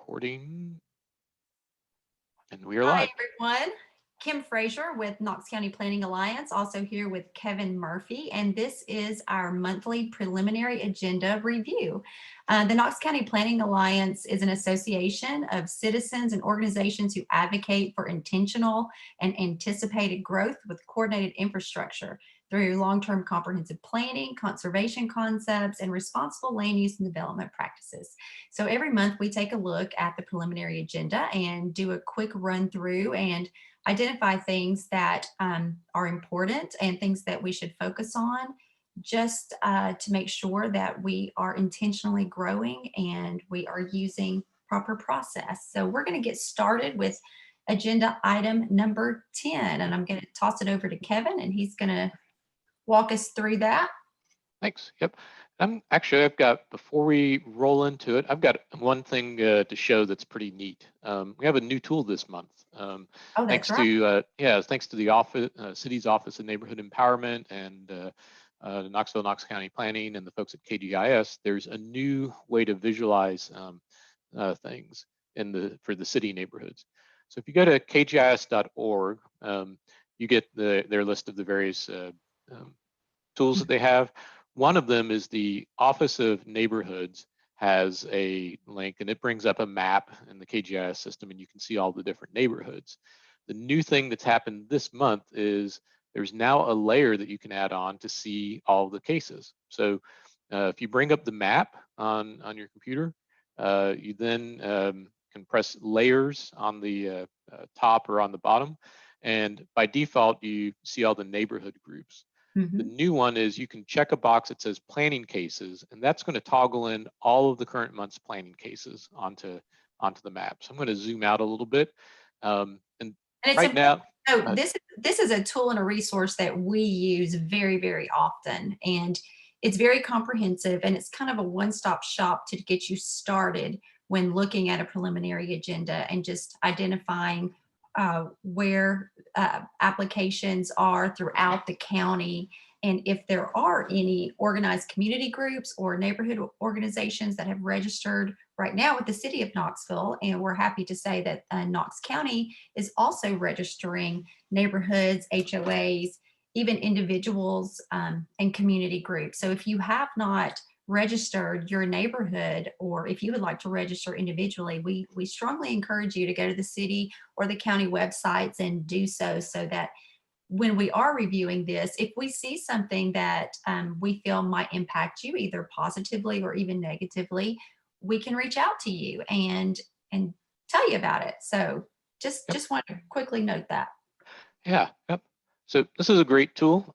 recording. And we are Hi, live. everyone. Kim Frazier with Knox County Planning Alliance, also here with Kevin Murphy, and this is our monthly preliminary agenda review. The Knox County Planning Alliance is an association of citizens and organizations who advocate for intentional and anticipated growth with coordinated infrastructure through long-term comprehensive planning, conservation concepts, and responsible land use and development practices. So every month we take a look at the preliminary agenda and do a quick run through and identify things that are important and things that we should focus on, just to make sure that we are intentionally growing and we are using proper process. So we're going to get started with agenda item number 10, and I'm going to toss it over to Kevin, and he's going to walk us through that. Thanks. Yep. I've got, before we roll into it, I've got one thing to show that's pretty neat. We have a new tool this month. Oh, that's thanks right. to thanks to the office, city's Office of Neighborhood Empowerment and Knoxville-Knox County Planning and the folks at KGIS. There's a new way to visualize things for the city neighborhoods. So if you go to kgis.org, you get their list of the various tools that they have. One of them is the Office of Neighborhoods has a link, and it brings up a map in the KGIS system, and you can see all the different neighborhoods. The new thing that's happened this month is there's now a layer that you can add on to see all the cases. So if you bring up the map on your computer, you then can press layers on the top or on the bottom, and by default you see all the neighborhood groups. The new one is you can check a box that says planning cases, and that's going to toggle in all of the current month's planning cases onto the map. So I'm going to zoom out a little bit. And it's right now, so this is a tool and a resource that we use very, very often, and it's very comprehensive, and it's kind of a one-stop shop to get you started when looking at a preliminary agenda and just identifying where applications are throughout the county, and if there are any organized community groups or neighborhood organizations that have registered right now with the city of Knoxville. And we're happy to say that Knox County is also registering neighborhoods, HOAs, even individuals and community groups. So if you have not registered your neighborhood, or if you would like to register individually, we strongly encourage you to go to the city or the county websites and do so that when we are reviewing this, if we see something that we feel might impact you either positively or even negatively, we can reach out to you and tell you about it. So just want to quickly note that. Yeah. Yep. So this is a great tool.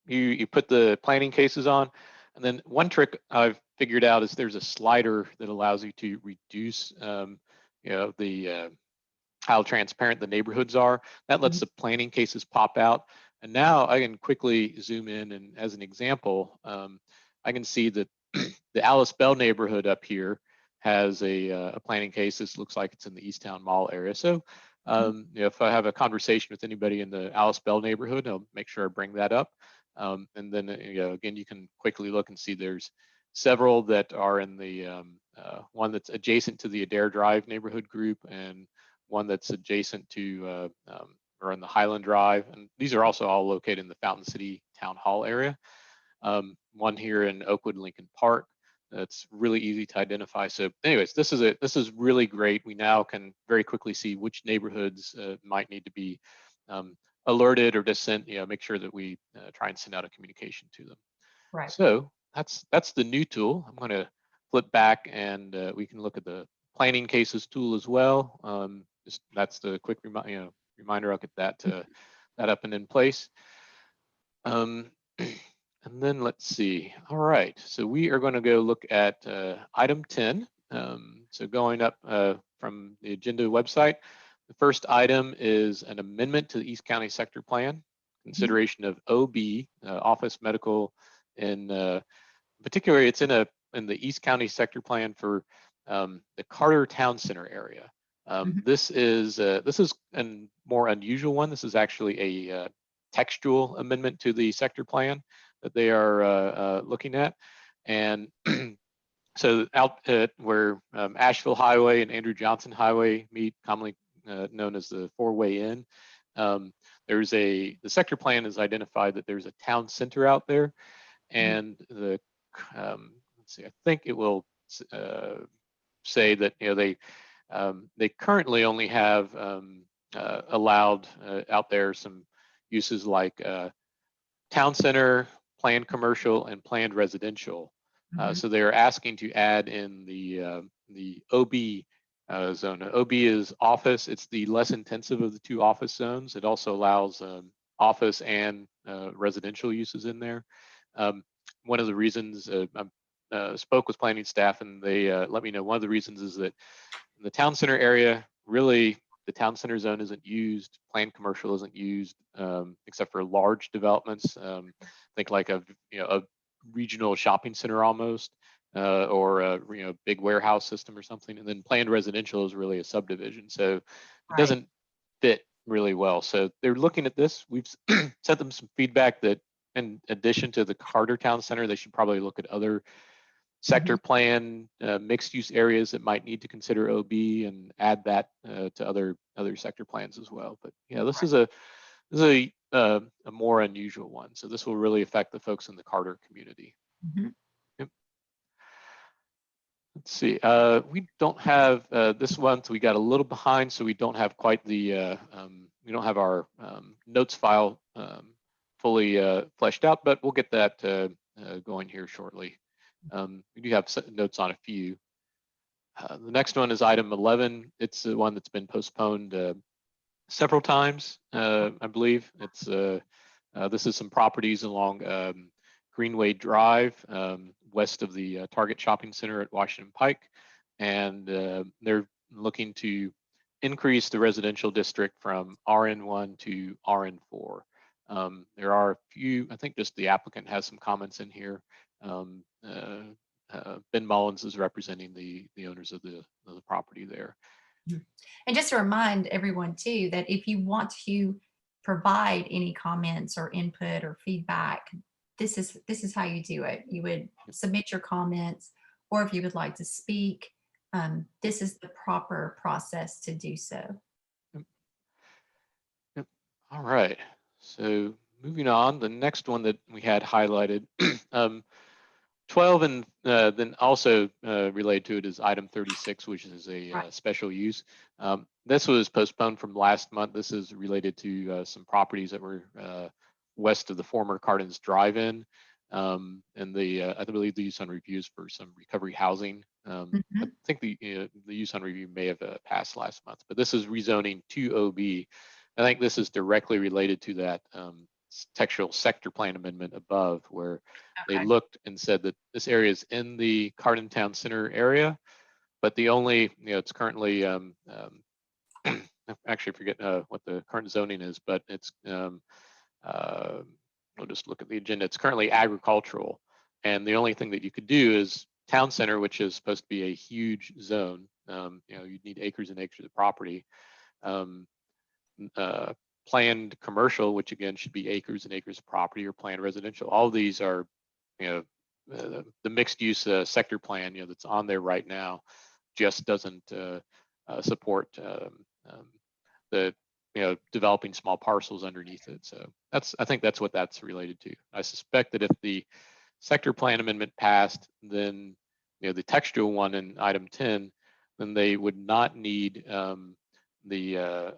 You put the planning cases on, and then one trick I've figured out is there's a slider that allows you to reduce, how transparent the neighborhoods are. That lets the planning cases pop out. And now I can quickly zoom in, and as an example, I can see that the Alice Bell neighborhood up here has a planning case. This looks like it's in the Easttown Mall area. So if I have a conversation with anybody in the Alice Bell neighborhood, I'll make sure I bring that up. And then again, you can quickly look and see there's several that are in the one that's adjacent to the Adair Drive neighborhood group, and one that's adjacent to or in the Highland Drive. And these are also all located in the Fountain City Town Hall area. One here in Oakwood Lincoln Park. That's really easy to identify. So anyways, this is really great. We now can very quickly see which neighborhoods might need to be alerted or just sent, make sure that we try and send out a communication to them. Right. So that's the new tool. I'm going to flip back, and we can look at the planning cases tool as well. That's the quick reminder. I'll get that up and in place. And then let's see. All right, so we are going to go look at item 10. So going up from the agenda website, the first item is an amendment to the East County Sector Plan, consideration of OB, Office Medical, in particular, it's in the East County Sector Plan for the Carter Town Center area. This is a more unusual one. This is actually a textual amendment to the sector plan that they are looking at, and So out at where Asheville Highway and Andrew Johnson Highway meet, commonly known as the four-way in, there's the sector plan has identified that there's a town center out there, and the let's see, I think it will say that they currently only have allowed out there some uses like town center, planned commercial, and planned residential. So they are asking to add in the OB zone. OB is office. It's the less intensive of the two office zones. It also allows office and residential uses in there. One of the reasons I spoke with planning staff, and they let me know one of the reasons is that in the town center area, really the town center zone isn't used. Planned commercial isn't used except for large developments. Think like a regional shopping center almost, or a big warehouse system or something. And then planned residential is really a subdivision, so it doesn't fit really well. So they're looking at this. We've sent them some feedback that in addition to the Carter Town Center, they should probably look at other sector plan mixed use areas that might need to consider OB and add that to other sector plans as well. But yeah, this is a more unusual one. So this will really affect the folks in the Carter community. Yep. Let's see. We don't have this one, so we got a little behind, so we don't have quite the we don't have our notes file fully fleshed out, but we'll get that going here shortly. We do have notes on a few. The next one is item 11. It's the one that's been postponed several times, I believe. It's this is some properties along Greenway Drive, west of the Target Shopping Center at Washington Pike, and they're looking to increase the residential district from RN1 to RN4. There are a few, I think just the applicant has some comments in here. Ben Mullins is representing the owners of the property there. And just to remind everyone too, that if you want to provide any comments or input or feedback, this is how you do it. You would submit your comments, or if you would like to speak, this is the proper process to do so. Yep. All right. So moving on, the next one that we had highlighted, 12, and then also related to it is item 36, which is a special use. This was postponed from last month. This is related to some properties that were west of the former Cardin's Drive-In, and I believe the use on reviews for some recovery housing. I think the use on review may have passed last month, but this is rezoning to OB. I think this is directly related to that textual sector plan amendment above, where they looked and said that this area is in the Cardin Town Center area, but the only, it's currently, I actually forget what the current zoning is, but it's, we'll just look at the agenda. It's currently agricultural, and the only thing that you could do is town center, which is supposed to be a huge zone. You'd need acres and acres of property. Planned commercial, which again should be acres and acres of property, or planned residential. All of these are, the mixed use sector plan, that's on there right now, just doesn't support the developing small parcels underneath it. So I think that's what that's related to. I suspect that if the sector plan amendment passed, then the textual one in item 10, then they would not need the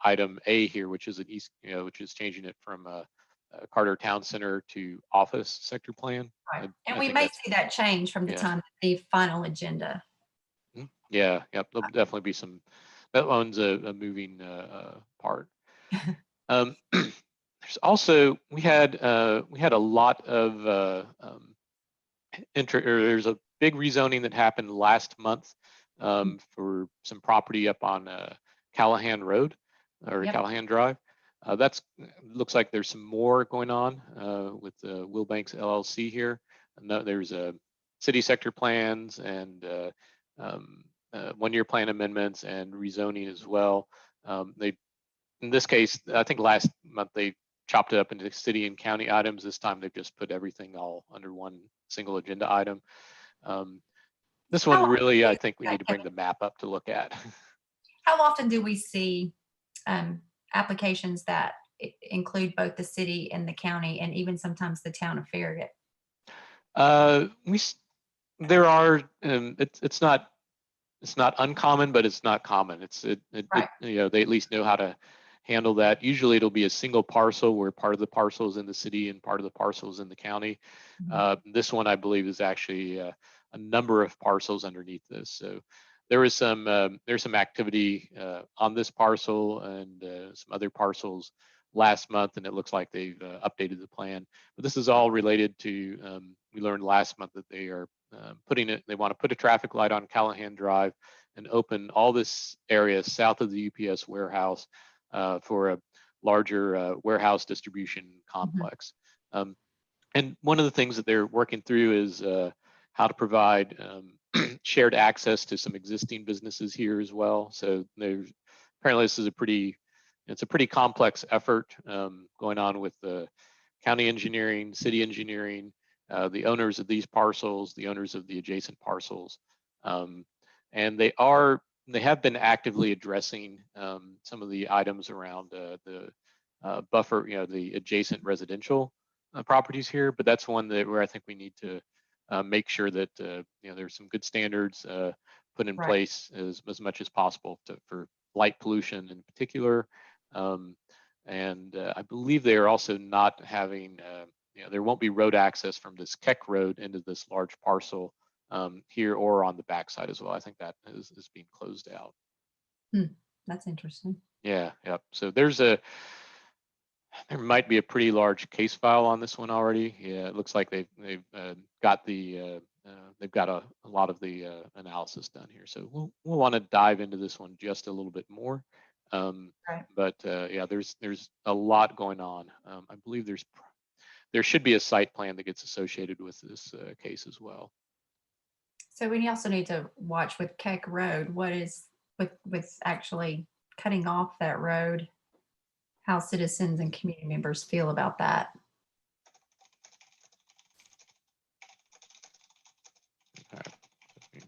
item A here, which is which is changing it from a Carter Town Center to office sector plan. Right. And we may see that change from the time of the final agenda. Yeah, there'll definitely be some. That one's a moving part. There's also we had a lot of there's a big rezoning that happened last month for some property up on Callahan Road, or Callahan Drive. That's looks like there's some more going on with Wilbanks LLC here. There's city sector plans and 1-year plan amendments and rezoning as well. In this case, I think last month they chopped it up into city and county items. This time they've just put everything all under one single agenda item. This How one often really, do I we think we see need that, to bring Kevin? the map up to look at. How often do we see applications that include both the city and the county, and even sometimes the town of Farragut? There are, it's not uncommon, but it's not common. Right. You know, they at least know how to handle that. Usually it'll be a single parcel where part of the parcel is in the city and part of the parcel is in the county. This one, I believe, is actually a number of parcels underneath this. So there's some activity on this parcel and some other parcels last month, and it looks like they've updated the plan. But this is all related to, we learned last month that they are they want to put a traffic light on Callahan Drive and open all this area south of the UPS warehouse for a larger warehouse distribution complex. And one of the things that they're working through is how to provide shared access to some existing businesses here as well. So there's apparently this is it's a pretty complex effort going on with the county engineering, city engineering, the owners of these parcels, the owners of the adjacent parcels, and they have been actively addressing some of the items around the buffer, you know, the adjacent residential properties here. But that's one where I think we need to make sure that you know, there's some good standards put in Right. place as much as possible for light pollution in particular. And I believe they are also not having, you know, there won't be road access from this Keck Road into this large parcel here or on the backside as well. I think that is being closed out. That's interesting. Yeah, yeah. So there might be a pretty large case file on this one already. Yeah, it looks like they've got a lot of the analysis done here. So we'll want to dive into this one just a little bit more. Right. But yeah, there's a lot going on. I believe there should be a site plan that gets associated with this case as well. So we also need to watch with Keck Road. What is with actually cutting off that road? How citizens and community members feel about that?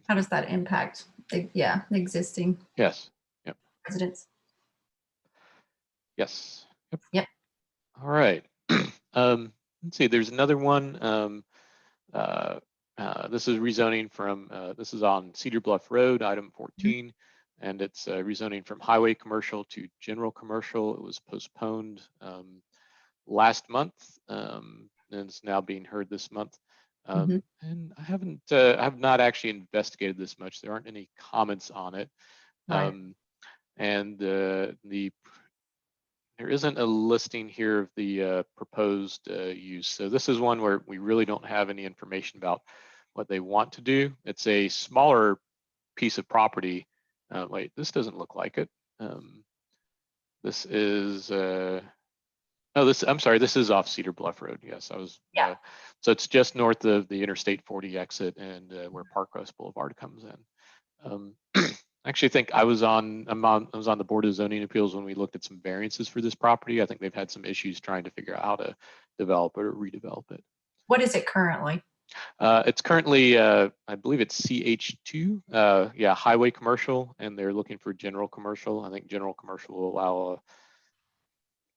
How does that impact the existing Yes. Yep. residents? Yes. Yep. Yep. All right. Let's see. There's another one. This is rezoning from. This is on Cedar Bluff Road, item 14, and it's rezoning from highway commercial to general commercial. It was postponed last month, and it's now being heard this month. And I have not actually investigated this much. There aren't any comments on it. Right. And there isn't a listing here of the proposed use. So this is one where we really don't have any information about what they want to do. It's a smaller piece of property. Wait, this doesn't look like it. This is, I'm sorry, this is off Cedar Bluff Road. Yes, I was, so it's just north of the Interstate 40 exit and where Parkwest Boulevard comes in. I actually think I was on the Board of Zoning Appeals when we looked at some variances for this property. I think they've had some issues trying to figure out how to develop it or redevelop it. What is it currently? It's currently, I believe it's CH2, yeah, highway commercial, and they're looking for general commercial. I think general commercial will allow.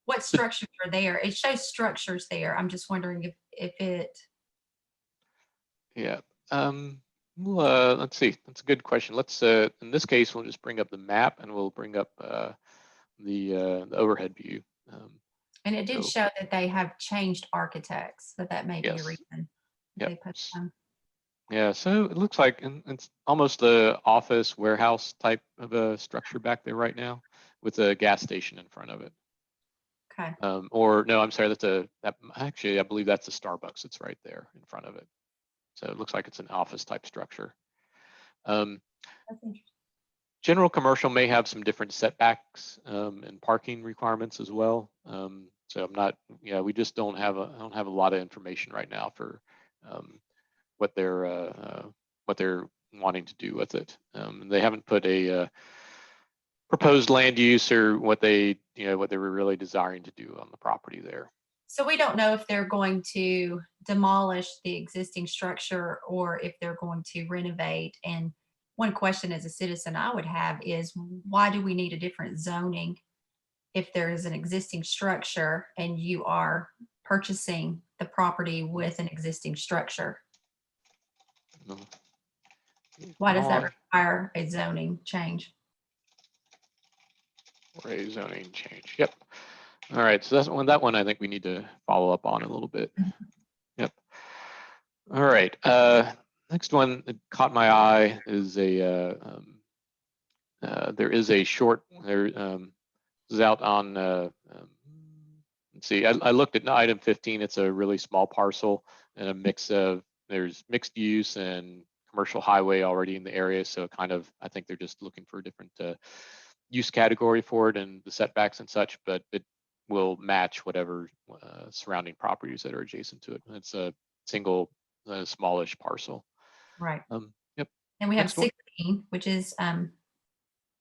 What structures are there? It shows structures there. I'm just wondering if it. Yeah. Well, let's see. That's a good question. Let's in this case, we'll just bring up the map and we'll bring up the overhead view. And it did show that they have changed architects, so that may be a reason they put them. Yeah, so it looks like it's almost the office warehouse type of a structure back there right now, with a gas station in front of it. Okay. Or no, I'm sorry. Actually, I believe that's the Starbucks. It's right there in front of it. So it looks like it's an office type structure. That's interesting. General commercial may have some different setbacks and parking requirements as well. So I'm not, we just don't have a lot of information right now for what they're wanting to do with it. They haven't put a proposed land use or what they were really desiring to do on the property there. So we don't know if they're going to demolish the existing structure or if they're going to renovate. And one question as a citizen I would have is, why do we need a different zoning if there is an existing structure and you are purchasing the property with an existing structure? No. Why does that On require a zoning change? or a zoning change. Yep. All right. So that one I think we need to follow up on a little bit. Yep. All right. Next one that caught my eye is there is a short there. This is out on. Let's see. I looked at item 15. It's a really small parcel and a mix of there's mixed use and commercial highway already in the area. So kind of I think they're just looking for a different use category for it and the setbacks and such, but it will match whatever surrounding properties that are adjacent to it. It's a single smallish parcel. Right. Yep. And we have Next one. 16, which is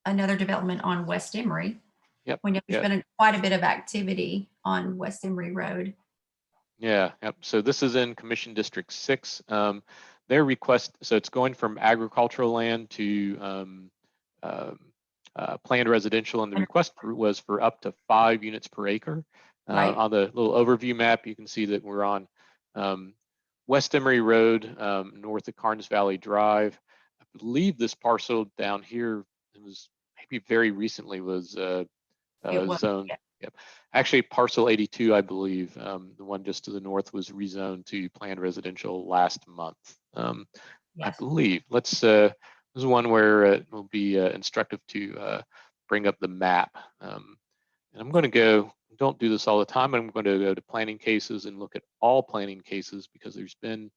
another development on West Emory. Yep. We know there's Yep. been quite a bit of activity on West Emory Road. Yeah. Yep. So this is in Commission District 6. Their request, so it's going from agricultural land to planned residential, and the request was for up to 5 units per acre. Right. On the little overview map, you can see that we're on West Emory Road, north of Carnes Valley Drive. I believe this parcel down here, it was maybe very recently was zoned. Yeah. Yep. Actually, parcel 82, I believe, the one just to the north was rezoned to planned residential last month. I Yes. believe. This is one where it will be instructive to bring up the map. And I'm going to go, don't do this all the time, but I'm going to go to planning cases and look at all planning cases because there's been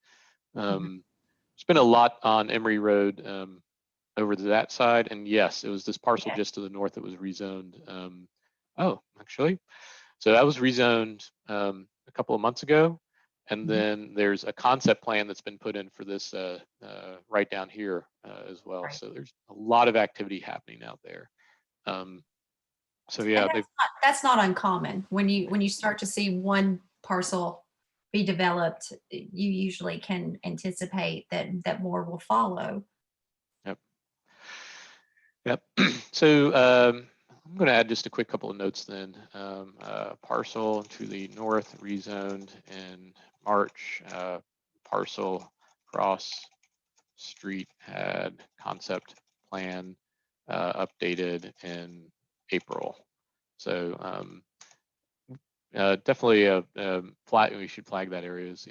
a lot on Emory Road over to that side. And yes, it was this parcel just to the north that was rezoned. Oh, actually, so that was rezoned a couple of months ago. And then there's a concept plan that's been put in for this right down here as well. Right. So there's a lot of activity happening out there. So yeah, That's not uncommon. When you start to see one parcel be developed, you usually can anticipate that more will follow. Yep. Yep. So I'm going to add just a quick couple of notes then. Parcel to the north rezoned in March. Parcel cross street had concept plan updated in April. So definitely we should flag that area as,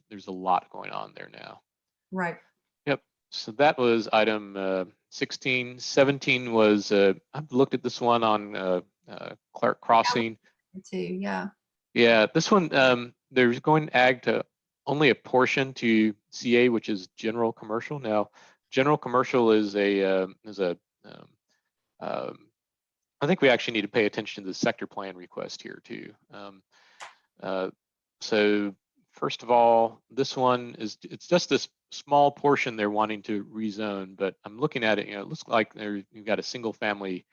there's a lot going on there now. Right. Yep. So that was item 16. 17 was I've looked at this one on Clark Crossing. Too. Yeah. Yeah, this one there's going ag to only a portion to CA, which is general commercial. Now, general commercial is I think we actually need to pay attention to the sector plan request here too. So first of all, this one it's just this small portion they're wanting to rezone, but I'm looking at it, it looks like you've got a single family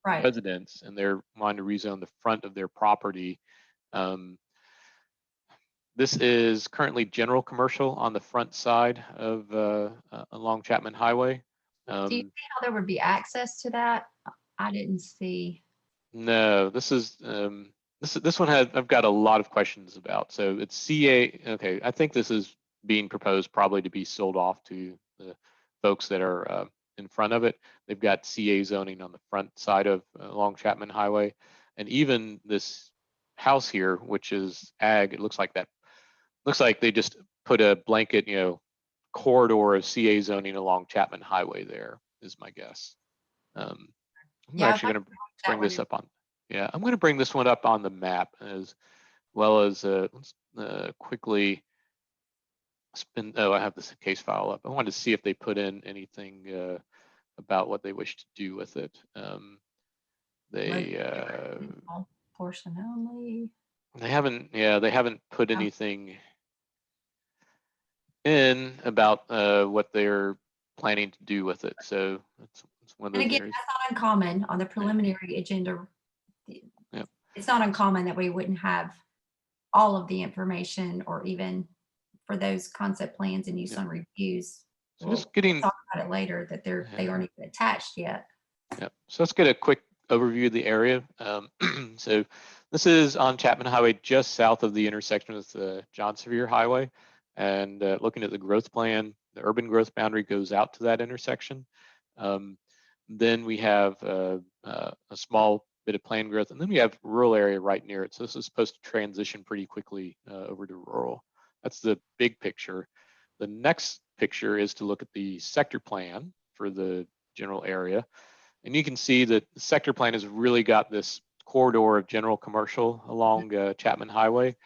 residence and they're wanting to rezone the front of their property. This is currently general commercial on the front side of along Chapman Highway. Do you see how there would be access to that? I didn't see. No, this is this one I've got a lot of questions about. So it's CA. Okay, I think this is being proposed probably to be sold off to the folks that are in front of it. They've got CA zoning on the front side of along Chapman Highway, and even this house here, which is ag, it looks like they just put a blanket, corridor of CA zoning along Chapman Highway. There is my guess. I'm actually going to bring this up on. Yeah, I'm going to bring this one up on the map as well as let's quickly spin. Oh, I have this case file up. I wanted to see if they put in anything about what they wish to do with it. Portion only. They haven't. Yeah, they haven't put anything in about what they're planning to do with it. So it's one of those areas. That's not uncommon on the preliminary agenda. Yep. It's not uncommon that we wouldn't have all of the information, or even for those concept plans and use Yeah. on reviews. So just getting, talk about it later, that they aren't even attached yet. yeah. So let's get a quick overview of the area. So this is on Chapman Highway, just south of the intersection with the John Sevier Highway. And looking at the growth plan, the urban growth boundary goes out to that intersection. Then we have a small bit of planned growth, and then we have rural area right near it. So this is supposed to transition pretty quickly over to rural. That's the big picture. The next picture is to look at the sector plan for the general area. And you can see that the sector plan has really got this corridor of general commercial along Chapman Highway.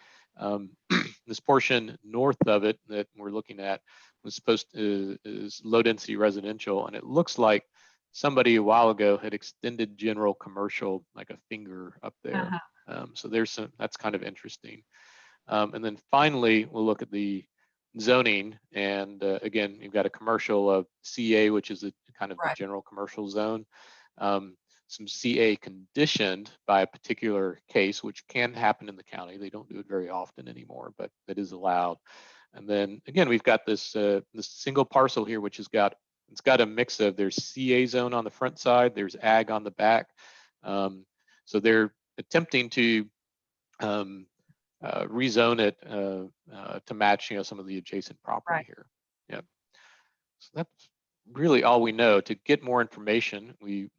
This portion north of it that we're looking at was supposed to is low density residential, and it looks like somebody a while ago had extended general commercial like a finger up there. So there's some, that's kind of interesting. And then finally, we'll look at the zoning, and again, you've got a commercial of CA, which is a kind of the general commercial zone. Some CA conditioned by a particular case, which can happen in the county. They don't do it very often anymore, but that is allowed. And then again, we've got this this single parcel here, which has got, it's got a mix of, there's CA zone on the front side, there's ag on the back. So they're attempting to rezone it to match, some of the adjacent property here. Yep. So that's really all we know. To get more information, we'll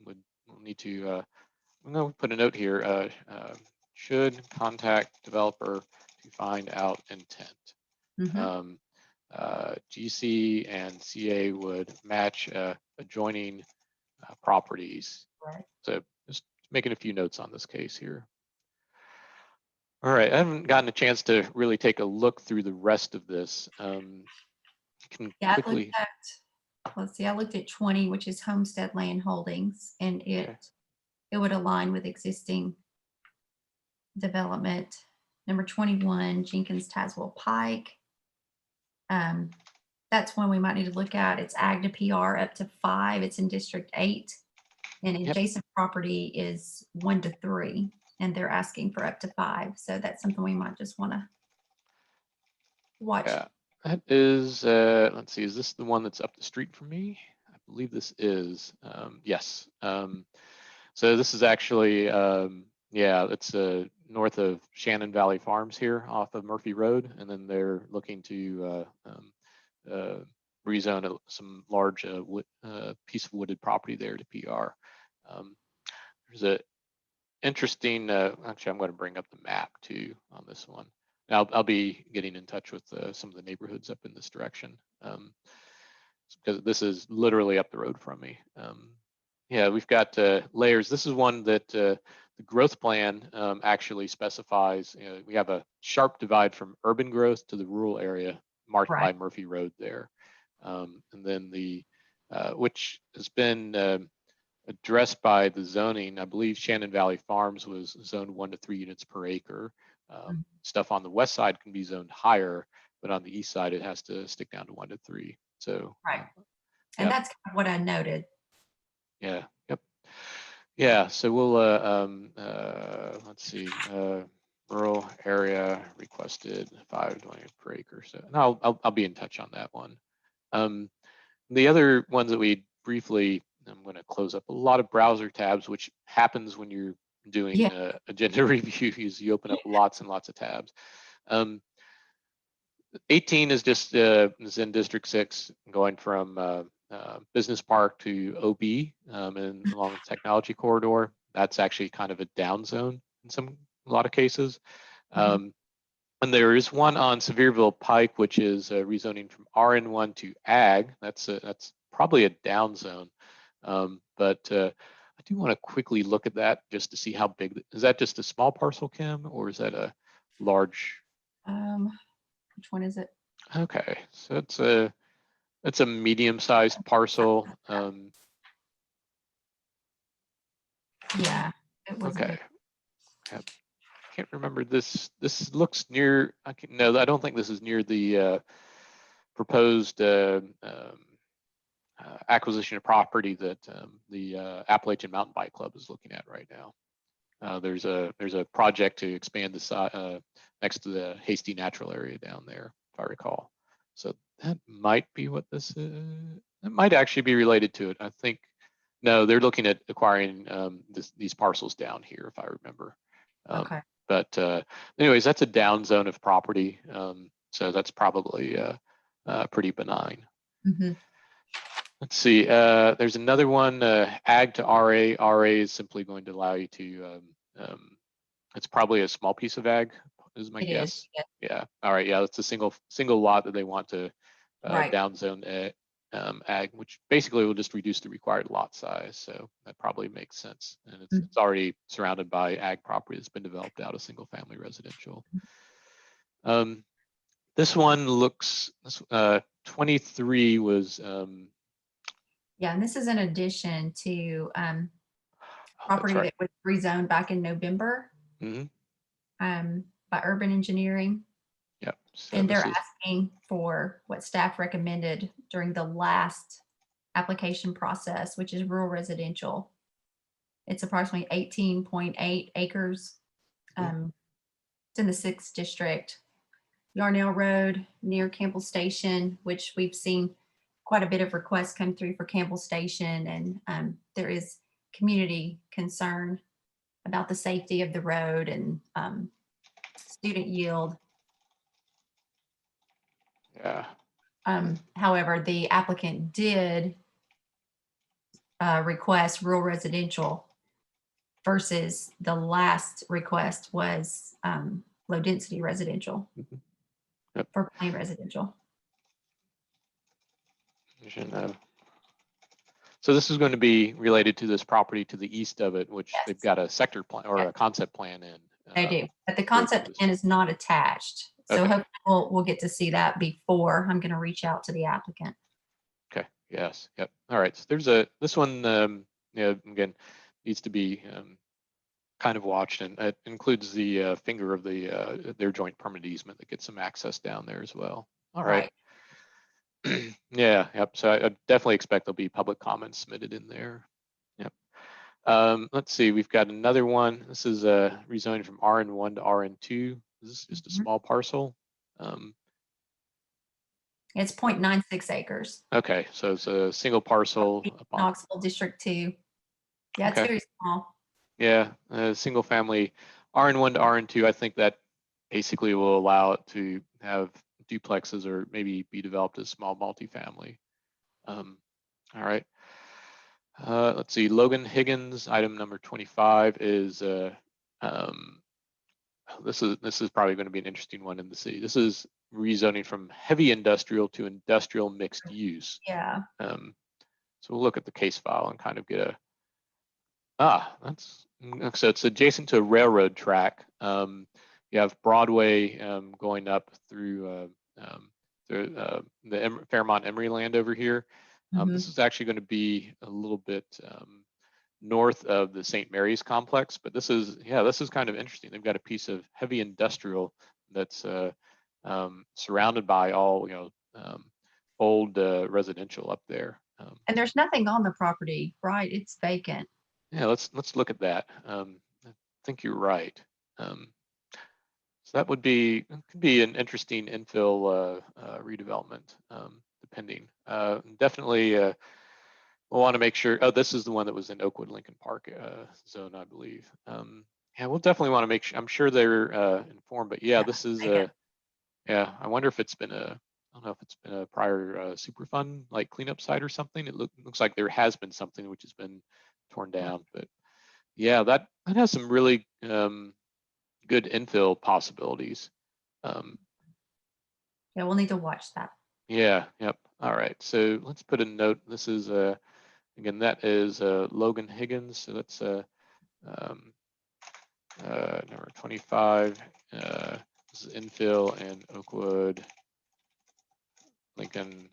need to, I'm going to put a note here, should contact developer to find out intent. GC and CA would match adjoining properties. So just making a few notes on this case here. All right, I haven't gotten a chance to really take a look through the rest of this. Yeah, quickly... let's see, I looked at 20, which is Homestead Land Holdings, and it would align with existing development. Number 21, Jenkins Tazewell Pike. That's one we might need to look at. It's ag to PR up to 5. It's in District 8, and adjacent property is 1 to 3, and they're asking for up to 5. So that's something we might just want to watch. Yeah, that is, let's see, is this the one that's up the street from me? I believe this is, yes. So this is actually, yeah, it's north of Shannon Valley Farms here off of Murphy Road, and then they're looking to rezone some large piece of wooded property there to PR. There's a interesting, actually, I'm going to bring up the map too on this one. I'll be getting in touch with some of the neighborhoods up in this direction, because this is literally up the road from me. Yeah, we've got layers. This is one that the growth plan actually specifies. We have a sharp divide from urban growth to the rural area marked by Murphy Road there. And then the, which has been addressed by the zoning. I believe Shannon Valley Farms was zoned 1 to 3 units per acre. Stuff on the west side can be zoned higher, but on the east side, it has to stick down to 1 to 3. So, and that's kind of what I noted. Yeah. Yep. Yeah. So we'll let's see. Rural area requested 520 per acre. So, and I'll be in touch on that one. The other ones that we briefly, I'm going to close up a lot of browser tabs, which happens when you're doing agenda reviews. You open up lots and lots of tabs. 18 is just is in District 6, going from Business Park to OB and along the technology corridor. That's actually kind of a down zone in a lot of cases. And there is one on Sevierville Pike, which is rezoning from RN1 to AG. That's probably a down zone. But I do want to quickly look at that just to see how big. Is that just a small parcel, Kim, or is that a large? Which one is it? Okay, so it's a medium-sized parcel. Yeah, it was. Okay. Yep. Can't remember this. This looks near. No, I don't think this is near the proposed acquisition of property that the Appalachian Mountain Bike Club is looking at right now. There's a project to expand the side next to the Hasty Natural area down there, if I recall. So that might be what this is. It might actually be related to it. I think, no, they're looking at acquiring these parcels down here, if I remember. Okay. But anyways, that's a down zone of property. So that's probably pretty benign. Mm-hmm. Let's see, there's another one, ag to RA. RA is simply going to allow you to, it's probably a small piece of ag, is my guess. Yeah. Yeah, all right, yeah, it's a single lot that they want to Right. downzone ag, which basically will just reduce the required lot size. So that probably makes sense. And it's already surrounded by ag property that's been developed out of single family residential. This one looks, 23 was, Yeah, and this is in addition to property right. that was rezoned back in November by urban engineering. Yep. So and they're asking for what staff recommended during the last application process, which is rural residential. It's approximately 18.8 acres. It's in the 6th district. Yarnell Road near Campbell Station, which we've seen quite a bit of requests come through for Campbell Station, and there is community concern about the safety of the road and student yield. Yeah. However, the applicant did request rural residential versus the last request was low density residential for plain residential. So this is going to be related to this property to the east of it, which they've got a sector plan or a concept plan in. They do, but the concept plan is not attached. So hopefully we'll get to see that before I'm going to reach out to the applicant. Okay. Yes. Yep. All right. So there's this one, again, needs to be kind of watched, and it includes the finger of their joint permanent easement that gets some access down there as well. All right. Yeah. Yep. So I definitely expect there'll be public comments submitted in there. Yep. Let's see. We've got another one. This is rezoning from RN1 to RN2. This is just a small parcel. It's 0.96 acres. Okay, so it's a single parcel. Knoxville District 2. Yeah, it's very small. Yeah, single family RN1 to RN2. I think that basically will allow it to have duplexes or maybe be developed as small multifamily. All right. Let's see. Logan Higgins, item number 25 is this is probably going to be an interesting one in the city. This is rezoning from heavy industrial to industrial mixed use. Yeah. So we'll look at the case file and kind of get so it's adjacent to a railroad track. You have Broadway going up through the Fairmont Emery land over here. This is actually going to be a little bit north of the St. Mary's complex, but this is kind of interesting. They've got a piece of heavy industrial that's surrounded by all old residential up there. And there's nothing on the property, right? It's vacant. Yeah, let's look at that. I think you're right. So that could be an interesting infill redevelopment, depending. Definitely, we'll want to make sure. Oh, this is the one that was in Oakwood Lincoln Park zone, I believe. Yeah, we'll definitely want to make sure. I'm sure they're informed, but yeah, this is yeah. I wonder if it's been I don't know if it's been a prior Superfund like cleanup site or something. It looks like there has been something which has been torn down, but yeah, that has some really good infill possibilities. Yeah, we'll need to watch that. Yeah, yep. All right, so let's put a note. This is again, that is Logan Higgins. So that's number 25. This is infill in Oakwood Lincoln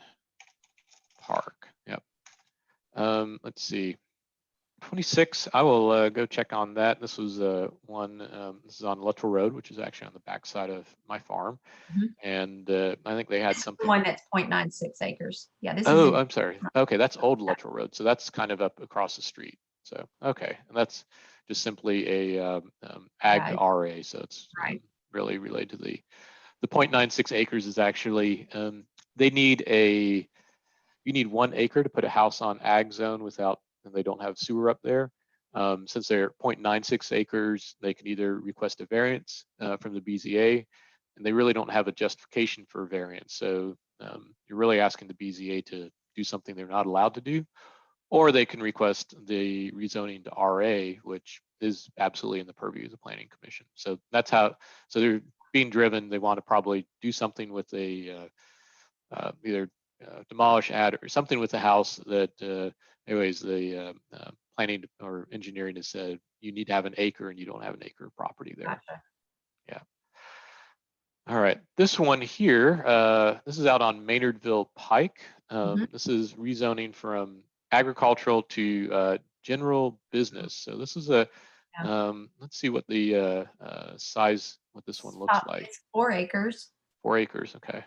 Park. Yep. Let's see. 26, I will go check on that. This was one, this is on Luttrell Road, which is actually on the backside of my farm. And I think they had something. The one that's 0.96 acres. Yeah, this is. Oh, I'm sorry. Okay, that's old Luttrell Road. So that's kind of up across the street. So, okay, and that's just simply a ag Ag. RA. So it's Right. really related to the 0.96 acres is actually, they need you need 1 acre to put a house on ag zone without, and they don't have sewer up there. Since they're 0.96 acres, they can either request a variance from the BZA, and they really don't have a justification for a variance. So you're really asking the BZA to do something they're not allowed to do, or they can request the rezoning to RA, which is absolutely in the purview of the Planning Commission. So that's how, so they're being driven. They want to probably do something with a either demolish, add, or something with the house that, anyways, the planning or engineering has said you need to have an acre, and you don't have an acre of property there. Gotcha. Yeah. All right, this one here, this is out on Maynardville Pike. This is rezoning from agricultural to general business. So this is a, Yeah. let's see what the size, what this one looks like. It's 4 acres. 4 acres, okay.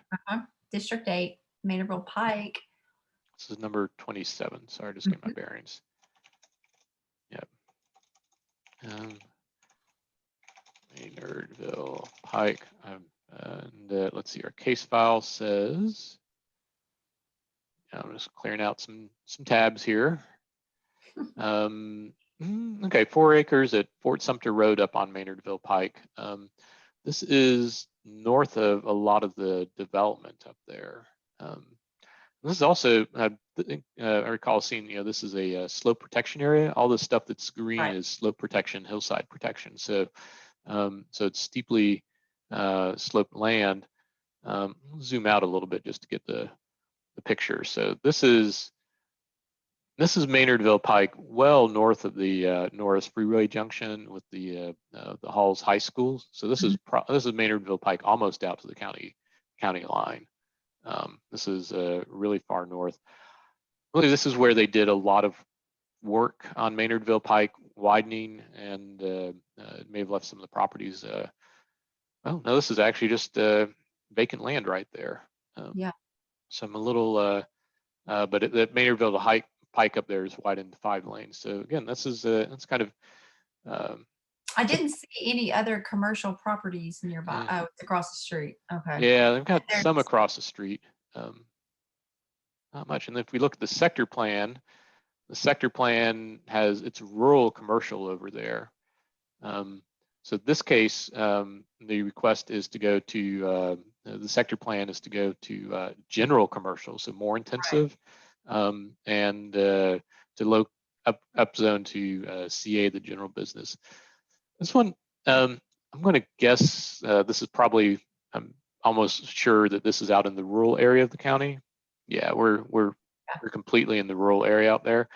District 8, Maynardville Pike. This is number 27. Sorry, just get my bearings. Yep. Maynardville Pike. And let's see, our case file says, I'm just clearing out some tabs here. Okay, 4 acres at Fort Sumter Road up on Maynardville Pike. This is north of a lot of the development up there. This is also, I recall seeing, this is a slope protection area. All the stuff that's green is slope protection, hillside protection. So, so it's steeply sloped land. Zoom out a little bit just to get the picture. So this is Maynardville Pike, well north of the Norris Freeway Junction with the Halls High School. So this is Maynardville Pike, almost out to the county line. This is really far north. Really, this is where they did a lot of work on Maynardville Pike, widening, and may have left some of the properties. Oh no, this is actually just vacant land right there. Yeah. So I'm a little, but the Maynardville Pike up there is widened to 5 lanes. So again, this is that's kind of. I didn't see any other commercial properties nearby. Oh, it's across the street. Okay. Yeah, they've got some across the street. Not much. And if we look at the sector plan has, it's rural commercial over there. So this case, the request is to go to, the sector plan is to go to general commercial, so more intensive, and to up zone to CA, the general business. This one, I'm going to guess this is probably, I'm almost sure that this is out in the rural area of the county. Yeah, we're completely in the rural area out there.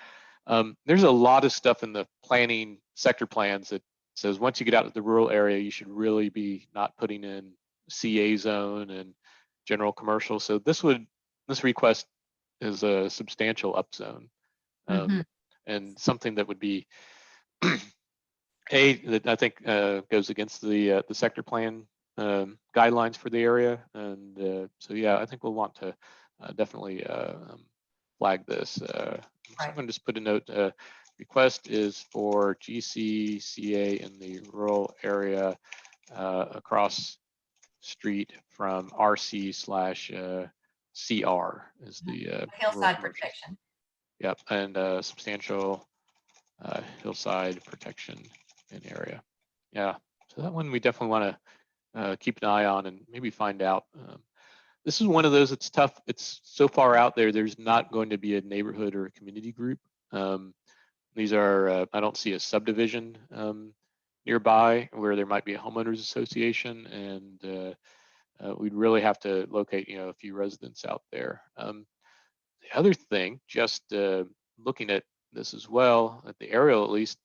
There's a lot of stuff in the planning sector plans that says once you get out to the rural area, you should really be not putting in CA zone and general commercial. So this request is a substantial upzone, and something that would be that I think goes against the sector plan guidelines for the area. And so yeah, I think we'll want to definitely flag this. So I'm going to just put a note. Request is for GCCA in the rural area across street from RC/CR is the hillside protection. Yep, and substantial hillside protection in area. Yeah, so that one we definitely want to keep an eye on and maybe find out. This is one of those, it's tough. It's so far out there, there's not going to be a neighborhood or a community group. These are, I don't see a subdivision nearby where there might be a homeowners association, and we'd really have to locate, a few residents out there. The other thing, just looking at this as well, at the aerial at least,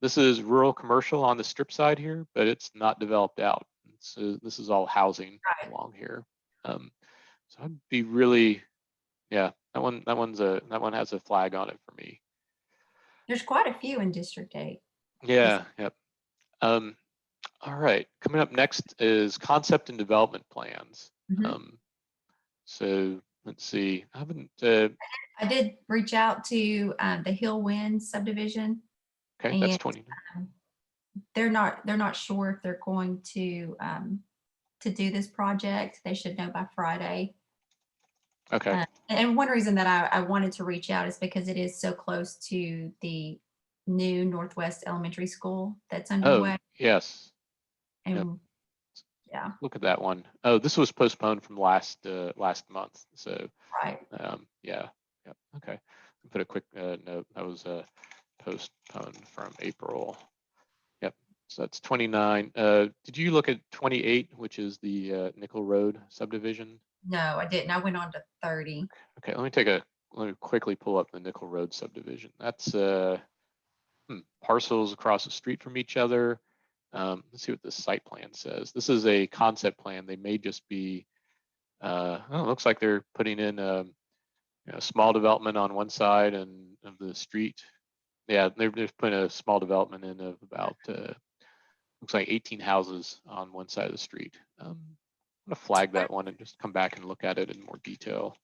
this is rural commercial on the strip side here, but it's not developed out. So this is all housing along here. So I'd be really, yeah, that one has a flag on it for me. There's quite a few in District 8. Yeah, yep. All right, coming up next is concept and development plans. So let's see, I haven't. I did reach out to the Hill Wind subdivision. Okay, that's and 20. they're not sure if they're going to do this project. They should know by Friday. Okay. And one reason that I wanted to reach out is because it is so close to the new Northwest Elementary School that's Oh, underway. yes. Yep. And yeah, Look at that one. Oh, this was postponed from last month. So right. yeah. Yep. Okay. Put a quick note. That was postponed from April. Yep. So that's 29. Did you look at 28, which is the Nickel Road subdivision? No, I didn't. I went on to 30. Okay. Let me quickly pull up the Nickel Road subdivision. That's parcels across the street from each other. Let's see what the site plan says. This is a concept plan. They may just be, oh, it looks like they're putting in a small development on one side and of the street. Yeah, they're just putting a small development in of about, looks like 18 houses on one side of the street. I'm gonna flag that one and just come back and look at it in more detail.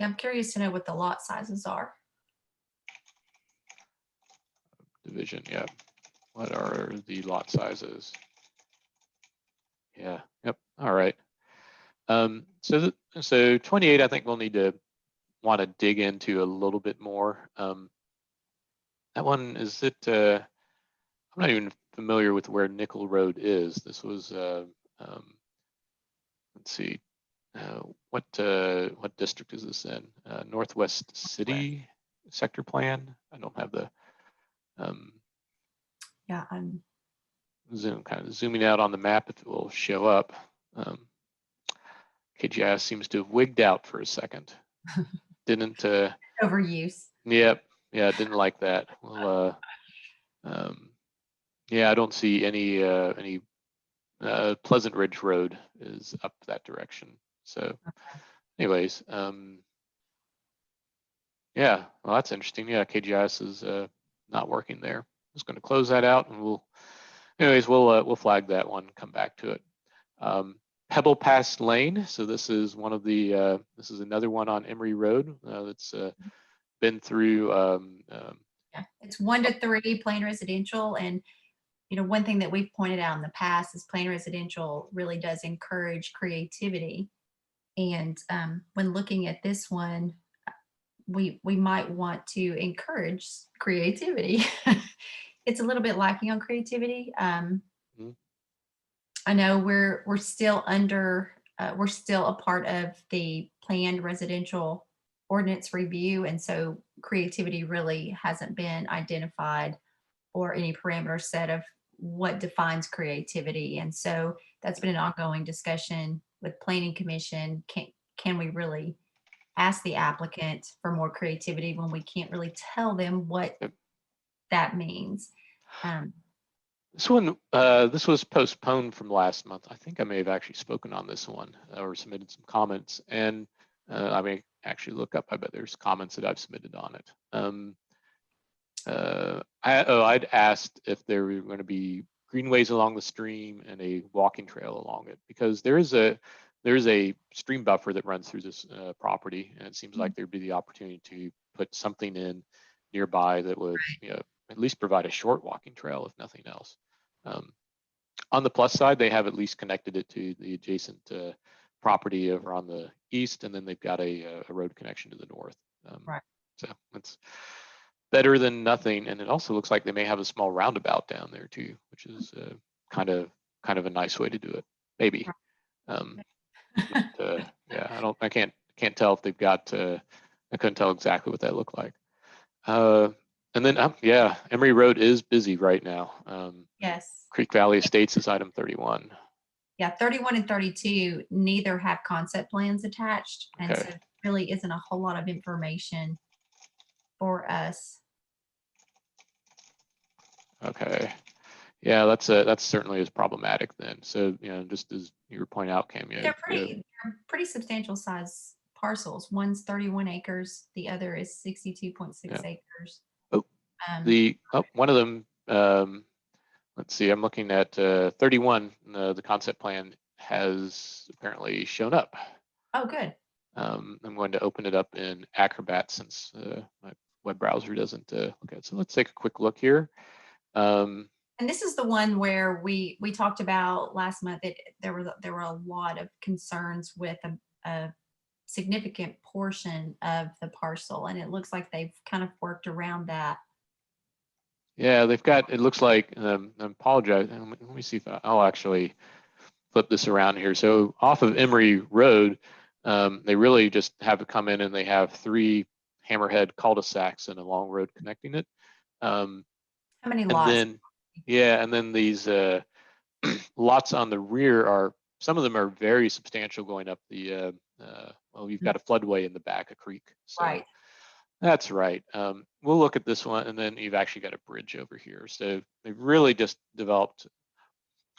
Yeah, I'm curious to know what the lot sizes are. Division, yeah. What are the lot sizes? Yeah, yep, all right. So 28, I think we'll need to want to dig into a little bit more. That one, is it, I'm not even familiar with where Nickel Road is. This was, let's see, what district is this in? Northwest City sector plan? I don't have the, Yeah, I'm kind of zooming out on the map if it will show up. KGIS seems to have wigged out for a second. Didn't, overuse. yep, yeah, didn't like that. Well, yeah, I don't see any Pleasant Ridge Road is up that direction. So anyways, yeah, well, that's interesting. Yeah, KGIS is not working there. Just going to close that out and we'll flag that one, come back to it. Pebble Pass Lane. So this is one of the, this is another one on Emory Road that's been through. Yeah, it's 1 to 3 plain residential. And one thing that we've pointed out in the past is plain residential really does encourage creativity. And when looking at this one, we might want to encourage creativity. It's a little bit lacking on creativity. Mhm. I know we're still we're still a part of the planned residential ordinance review, and so creativity really hasn't been identified or any parameters set of what defines creativity. And so that's been an ongoing discussion with Planning Commission. Can we really ask the applicant for more creativity when we can't really tell them what Yep. that means? This one, this was postponed from last month. I think I may have actually spoken on this one or submitted some comments. And I may actually look up, I bet there's comments that I've submitted on it. I'd asked if there were going to be greenways along the stream and a walking trail along it, because there is a stream buffer that runs through this property, and it seems like there'd be the opportunity to put something in nearby that would at least provide a short walking trail, if nothing else. On the plus side, they have at least connected it to the adjacent property over on the east, and then they've got a road connection to the north. Right. So it's better than nothing, and it also looks like they may have a small roundabout down there too, which is kind of a nice way to do it, maybe. Yeah, I can't tell if they've got. I couldn't tell exactly what that looked like. And then yeah, Emory Road is busy right now. Yes. Creek Valley Estates is item 31. Yeah, 31 and 32 neither have concept plans attached, and Okay. so really isn't a whole lot of information for us. Okay. Yeah, that's certainly is problematic then. So just as you were pointing out, Cam, They're pretty substantial size parcels. One's 31 acres, the other is 62.6 acres. Oh, one of them. Let's see. I'm looking at 31. The concept plan has apparently shown up. Oh, good. I'm going to open it up in Acrobat since my web browser doesn't look at. So let's take a quick look here. And this is the one where we talked about last month that there were a lot of concerns with a significant portion of the parcel, and it looks like they've kind of worked around that. Yeah, they've got, it looks like, I apologize. Let me see if I'll actually flip this around here. So off of Emory Road, they really just have to come in and they have 3 hammerhead cul-de-sacs and a long road connecting it. How many And lots? then, yeah, and then these lots on the rear are, some of them are very substantial going up the, well, you've got a floodway in the back, a creek. So Right. that's right. We'll look at this one, and then you've actually got a bridge over here. So they've really just developed,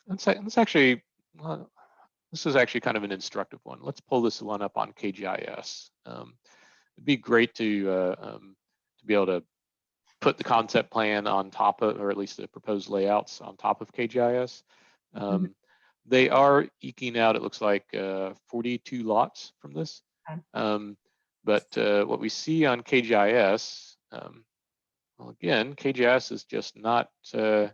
let's actually, well, this is actually kind of an instructive one. Let's pull this one up on KGIS. It'd be great to be able to put the concept plan on top of, or at least the proposed layouts on top of KGIS. They are eking out, it looks like 42 lots from this. Okay. But what we see on KGIS, well, again, KGIS is just not, I'm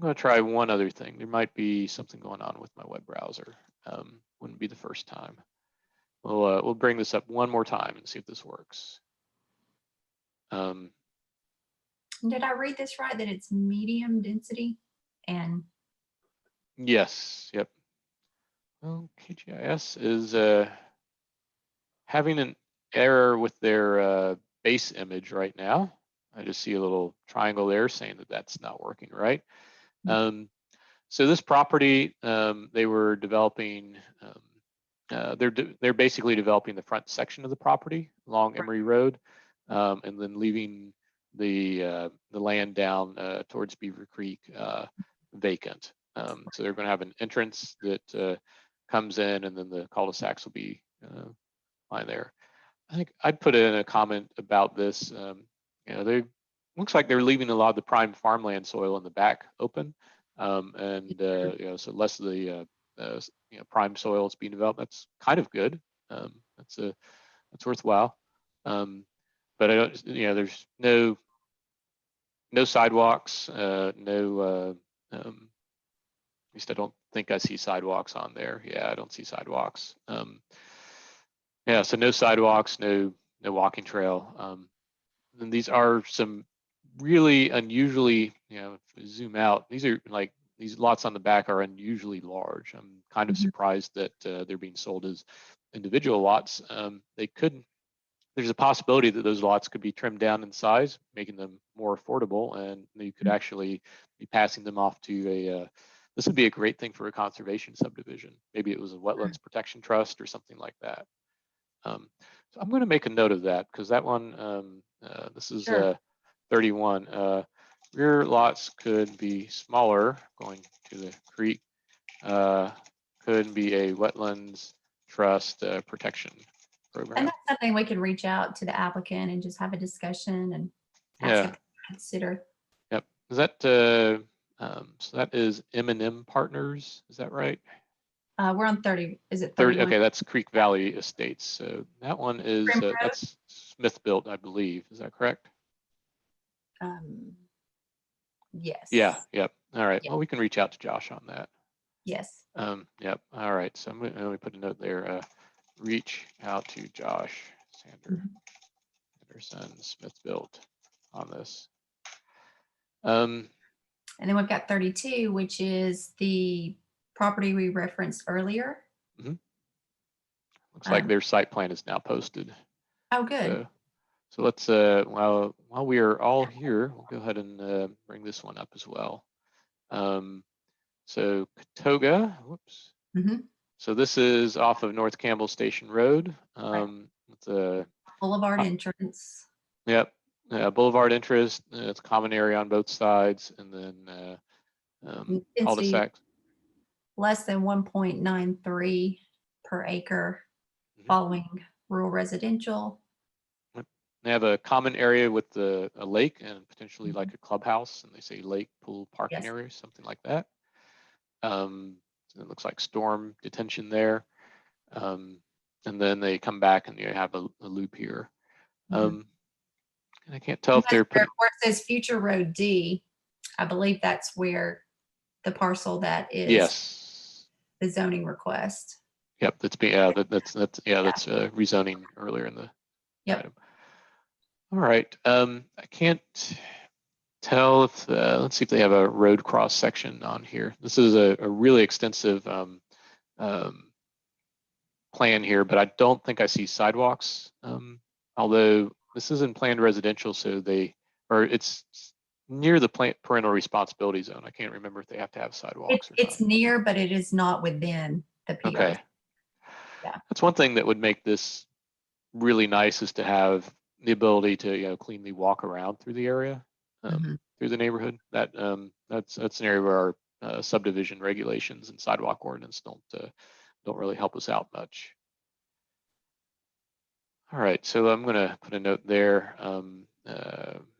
going to try one other thing. There might be something going on with my web browser. Wouldn't be the first time. We'll bring this up one more time and see if this works. Did I read this right, that it's medium density? And Yes, yep. Well, KGIS is having an error with their base image right now. I just see a little triangle there saying that that's not working right. So this property, they were developing, they're basically developing the front section of the property along Emory Road, and then leaving the land down towards Beaver Creek vacant. So they're going to have an entrance that comes in, and then the cul-de-sacs will be fine there. I think I'd put in a comment about this. You know, they looks like they're leaving a lot of the prime farmland soil in the back open, and you know, so less of the you know, prime soil is being developed. That's kind of good. That's worthwhile. But I don't, you know, there's no sidewalks, at least I don't think I see sidewalks on there. Yeah, I don't see sidewalks. Yeah, so no sidewalks, no walking trail. And these are some really unusually, you know, if we zoom out, these are like, these lots on the back are unusually large. I'm kind of surprised that they're being sold as individual lots. They could, there's a possibility that those lots could be trimmed down in size, making them more affordable, and you could actually be passing them off to a, this would be a great thing for a conservation subdivision. Maybe it was a wetlands protection trust or something like that. So I'm going to make a note of that, because that one, this is 31. Rear lots could be smaller going to the creek, could be a wetlands trust protection program. And that's something we can reach out to the applicant and just have a discussion and ask if they consider. Yep. Is that so that is M&M Partners, is that right? We're on 30. Is it 30? 31? Okay, that's Creek Valley Estates. So that one is that's Smith built, I believe. Is that correct? Yes. Yeah. Yep. All right. Yeah. Well, we can reach out to Josh on that. Yes. Yep. All right. So let me put a note there. Reach out to Josh Anderson Smith built on this. And then we've got 32, which is the property we referenced earlier. Looks like their site plan is now posted. Oh, good. So let's, while we are all here, we'll go ahead and bring this one up as well. So Catoga, whoops. So this is off of North Campbell Station Road. It's a boulevard entrance. Yep. Boulevard entrance. It's a common area on both sides, and then cul-de-sacs. Less than 1.93 per acre, following rural residential. They have a common area with a lake and potentially like a clubhouse, and they say lake, pool, parking area, something like that. So it looks like storm detention there. and then they come back and you have a loop here. Mhm. And I can't tell And if they're that's where, putting. where it says Future Road D, I believe that's where the parcel that is Yes. the zoning request. Yep. That's that's rezoning earlier in the Yep. item. All right. I can't tell if let's see if they have a road cross section on here. This is a really extensive plan here, but I don't think I see sidewalks. Although this isn't planned residential, so it's near the parental responsibility zone. I can't remember if they have to have sidewalks or It's not. near, but it is not within the PRC. Okay. Yeah. That's one thing that would make this really nice, is to have the ability to cleanly walk around through the area, through the neighborhood. That's an area where our subdivision regulations and sidewalk ordinance don't really help us out much. All right, so I'm going to put a note there.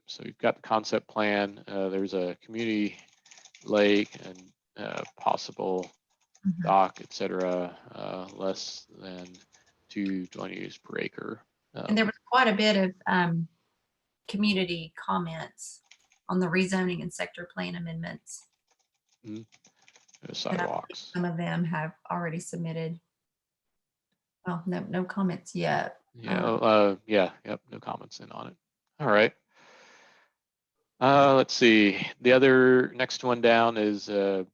So we've got the concept plan. There's a community lake and possible dock, etc. Less than 2 dwelling units per acre. And there was quite a bit of community comments on the rezoning and sector plan amendments. Sidewalks. Some of them have already submitted. Well, no comments yet. Yep, no comments in on it. All right. Let's see. The other next one down is a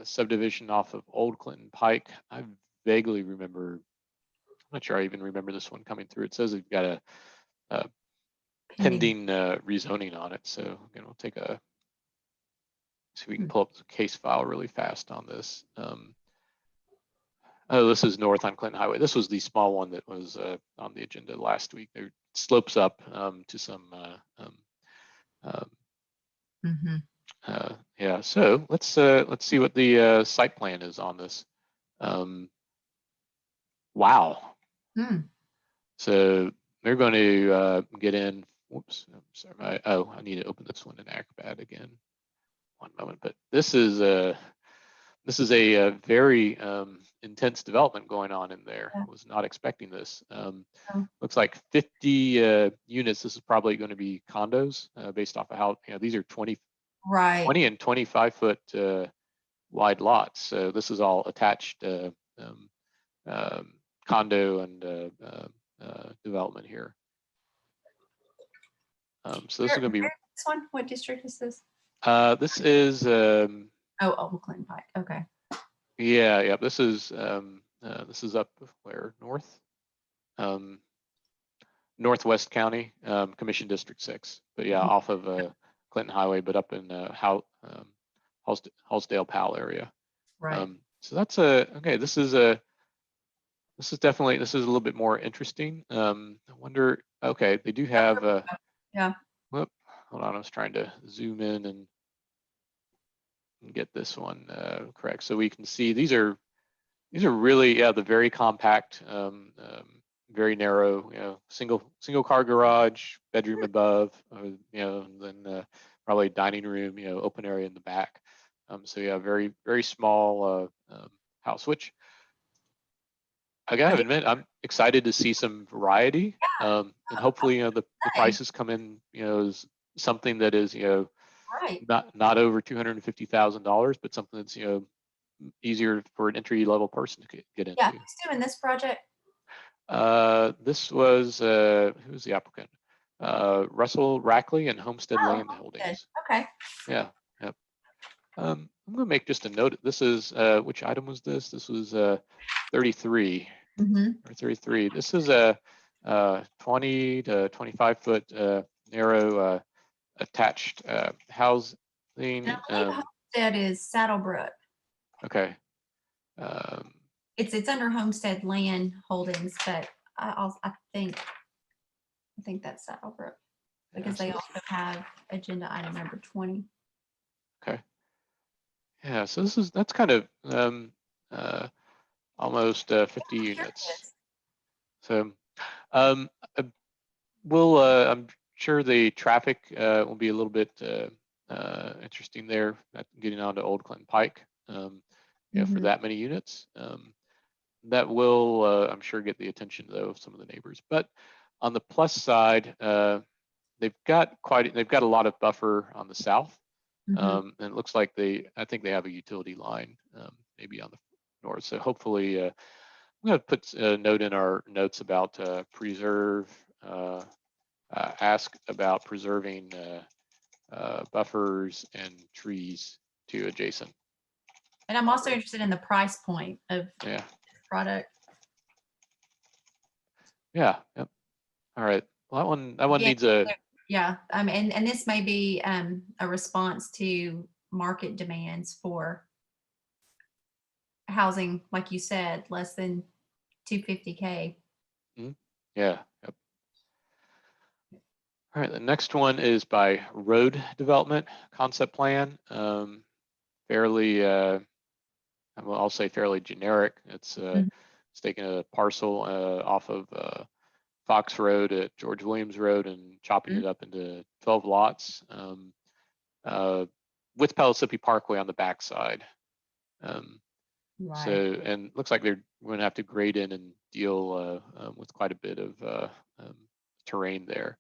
subdivision off of Old Clinton Pike. I vaguely remember. I'm not sure I even remember this one coming through. It says we've got a pending rezoning on it. So we'll take a. See if we can pull up the case file really fast on this. Oh, this is north on Clinton Highway. This was the small one that was on the agenda last week. It slopes up to some. Yeah. So let's see what the site plan is on this. Wow. So they're going to get in. Whoops. I'm sorry. I need to open this one in Acrobat again. One moment. But this is a very intense development going on in there. I was not expecting this. Looks like 50 units. This is probably going to be condos based off of how, these are 20 and 25 foot wide lots. So this is all attached condo and development here. So this is going to be. This one, what district is this? This is. Old Clinton Pike. Okay. Yeah. This is up where north, Northwest County, Commission District 6. But yeah, off of Clinton Highway, but up in Hallsdale Powell area. Right. So that's okay. This is a little bit more interesting. I wonder. Okay, they do have. Yeah. Whoop, hold on. I was trying to zoom in and get this one correct, so we can see these are really the very compact, very narrow, single car garage, bedroom above, and then probably dining room, open area in the back. So yeah, very very small house, which I gotta admit I'm excited to see some variety, and hopefully the prices come in is something that is not over $250,000, but something that's easier for an entry level person to get into. Yeah, who's doing this project? This was who was the applicant? Russell Rackley and Homestead Land Holdings. Okay. Yeah. Yep. I'm gonna make just a note. This is which item was this? This was 33 or 33. This is a 20 to 25 foot narrow attached housing. I believe Homestead is Saddlebrook. Okay. It's under Homestead Land Holdings, but I think that's Saddlebrook because they also have agenda item number 20. Okay. Yeah. So that's kind of almost 50 units. So I'm sure the traffic will be a little bit interesting there, getting onto Old Clinton Pike, for that many units. that will, I'm sure, get the attention though of some of the neighbors. But on the plus side, they've got a lot of buffer on the south, and it looks like I think they have a utility line maybe on the north. So hopefully, I'm going to put a note in our notes about ask about preserving buffers and trees to adjacent. And I'm also interested in the price point of Yeah. product. Yeah. Yep. All right. Well, that one needs a. Yeah. And this may be a response to market demands for housing, like you said, less than 250K. Yeah. Yep. All right. The next one is by road development concept plan. Fairly, I'll say fairly generic. It's taking a parcel off of Fox Road at George Williams Road and chopping it up into 12 lots with Pellissippi Parkway on the backside. Right. So, and looks like they're going to have to grade in and deal with quite a bit of terrain there.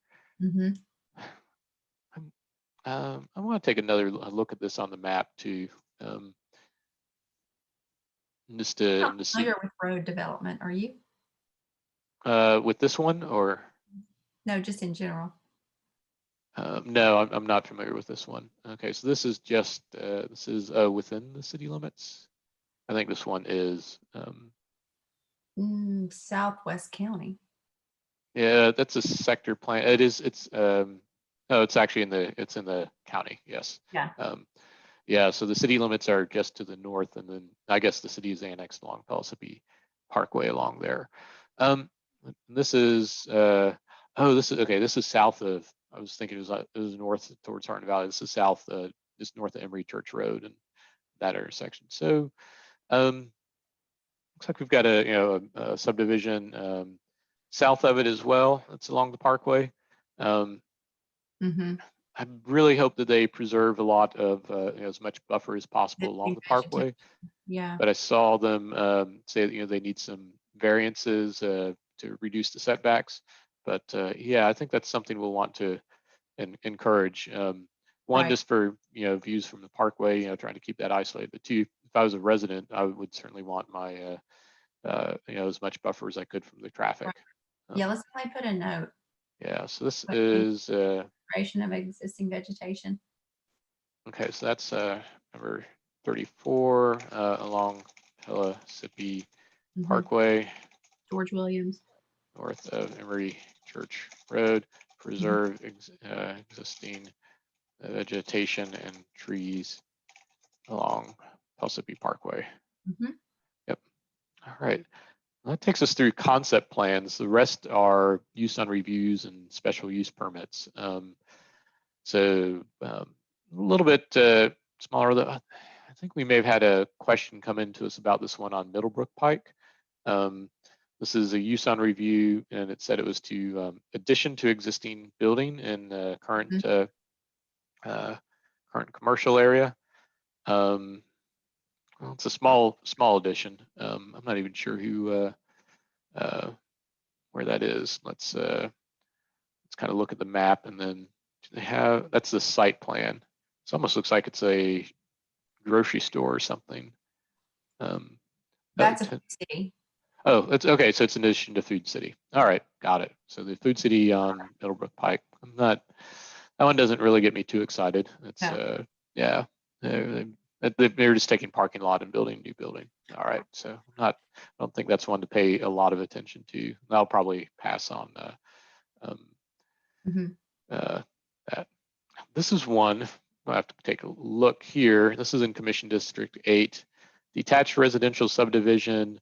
I want to take another look at this on the map too. Just to see. Familiar with road development, are you? With this one or? No, just in general. No, I'm not familiar with this one. Okay, so this is just within the city limits. I think this one is Southwest County. Yeah, that's a sector plan. It is. No, it's actually in the county. Yes. Yeah. Yeah. So the city limits are just to the north, and then I guess the city is annexed along Pellissippi Parkway along there. This is. This is okay. This is south of. I was thinking it was north towards Hardin Valley. This is south, just north of Emory Church Road and that intersection. So, looks like we've got a subdivision south of it as well. It's along the parkway. I really hope that they preserve a lot of as much buffer as possible along the parkway. Yeah. But I saw them say that they need some variances to reduce the setbacks. But yeah, I think that's something we'll want to encourage. One, just for views from the parkway, trying to keep that isolated. But two, if I was a resident, I would certainly want my as much buffer as I could from the traffic. Right. Yeah, let's put a note. Yeah, so this is creation of existing vegetation. Okay, so that's number 34 along Pellissippi Parkway, George Williams, north of Emory Church Road. Preserve existing vegetation and trees along Pellissippi Parkway. Yep. All right. That takes us through concept plans. The rest are use on reviews and special use permits. So a little bit smaller. I think we may have had a question come into us about this one on Middlebrook Pike. This is a use on review, and it said it was to addition to existing building in current current commercial area. Well, it's a small addition. I'm not even sure who where that is. Let's kind of look at the map, and then they have that's the site plan. It almost looks like it's a grocery store or something. That's a food city. Oh, it's okay. So it's an addition to Food City. All right, got it. So the Food City on Middlebrook Pike. That one doesn't really get me too excited. It's yeah, they're just taking parking lot and building a new building. All right, so I don't think that's one to pay a lot of attention to. I'll probably pass on that. This is one. I have to take a look here. This is in Commission District 8, detached residential subdivision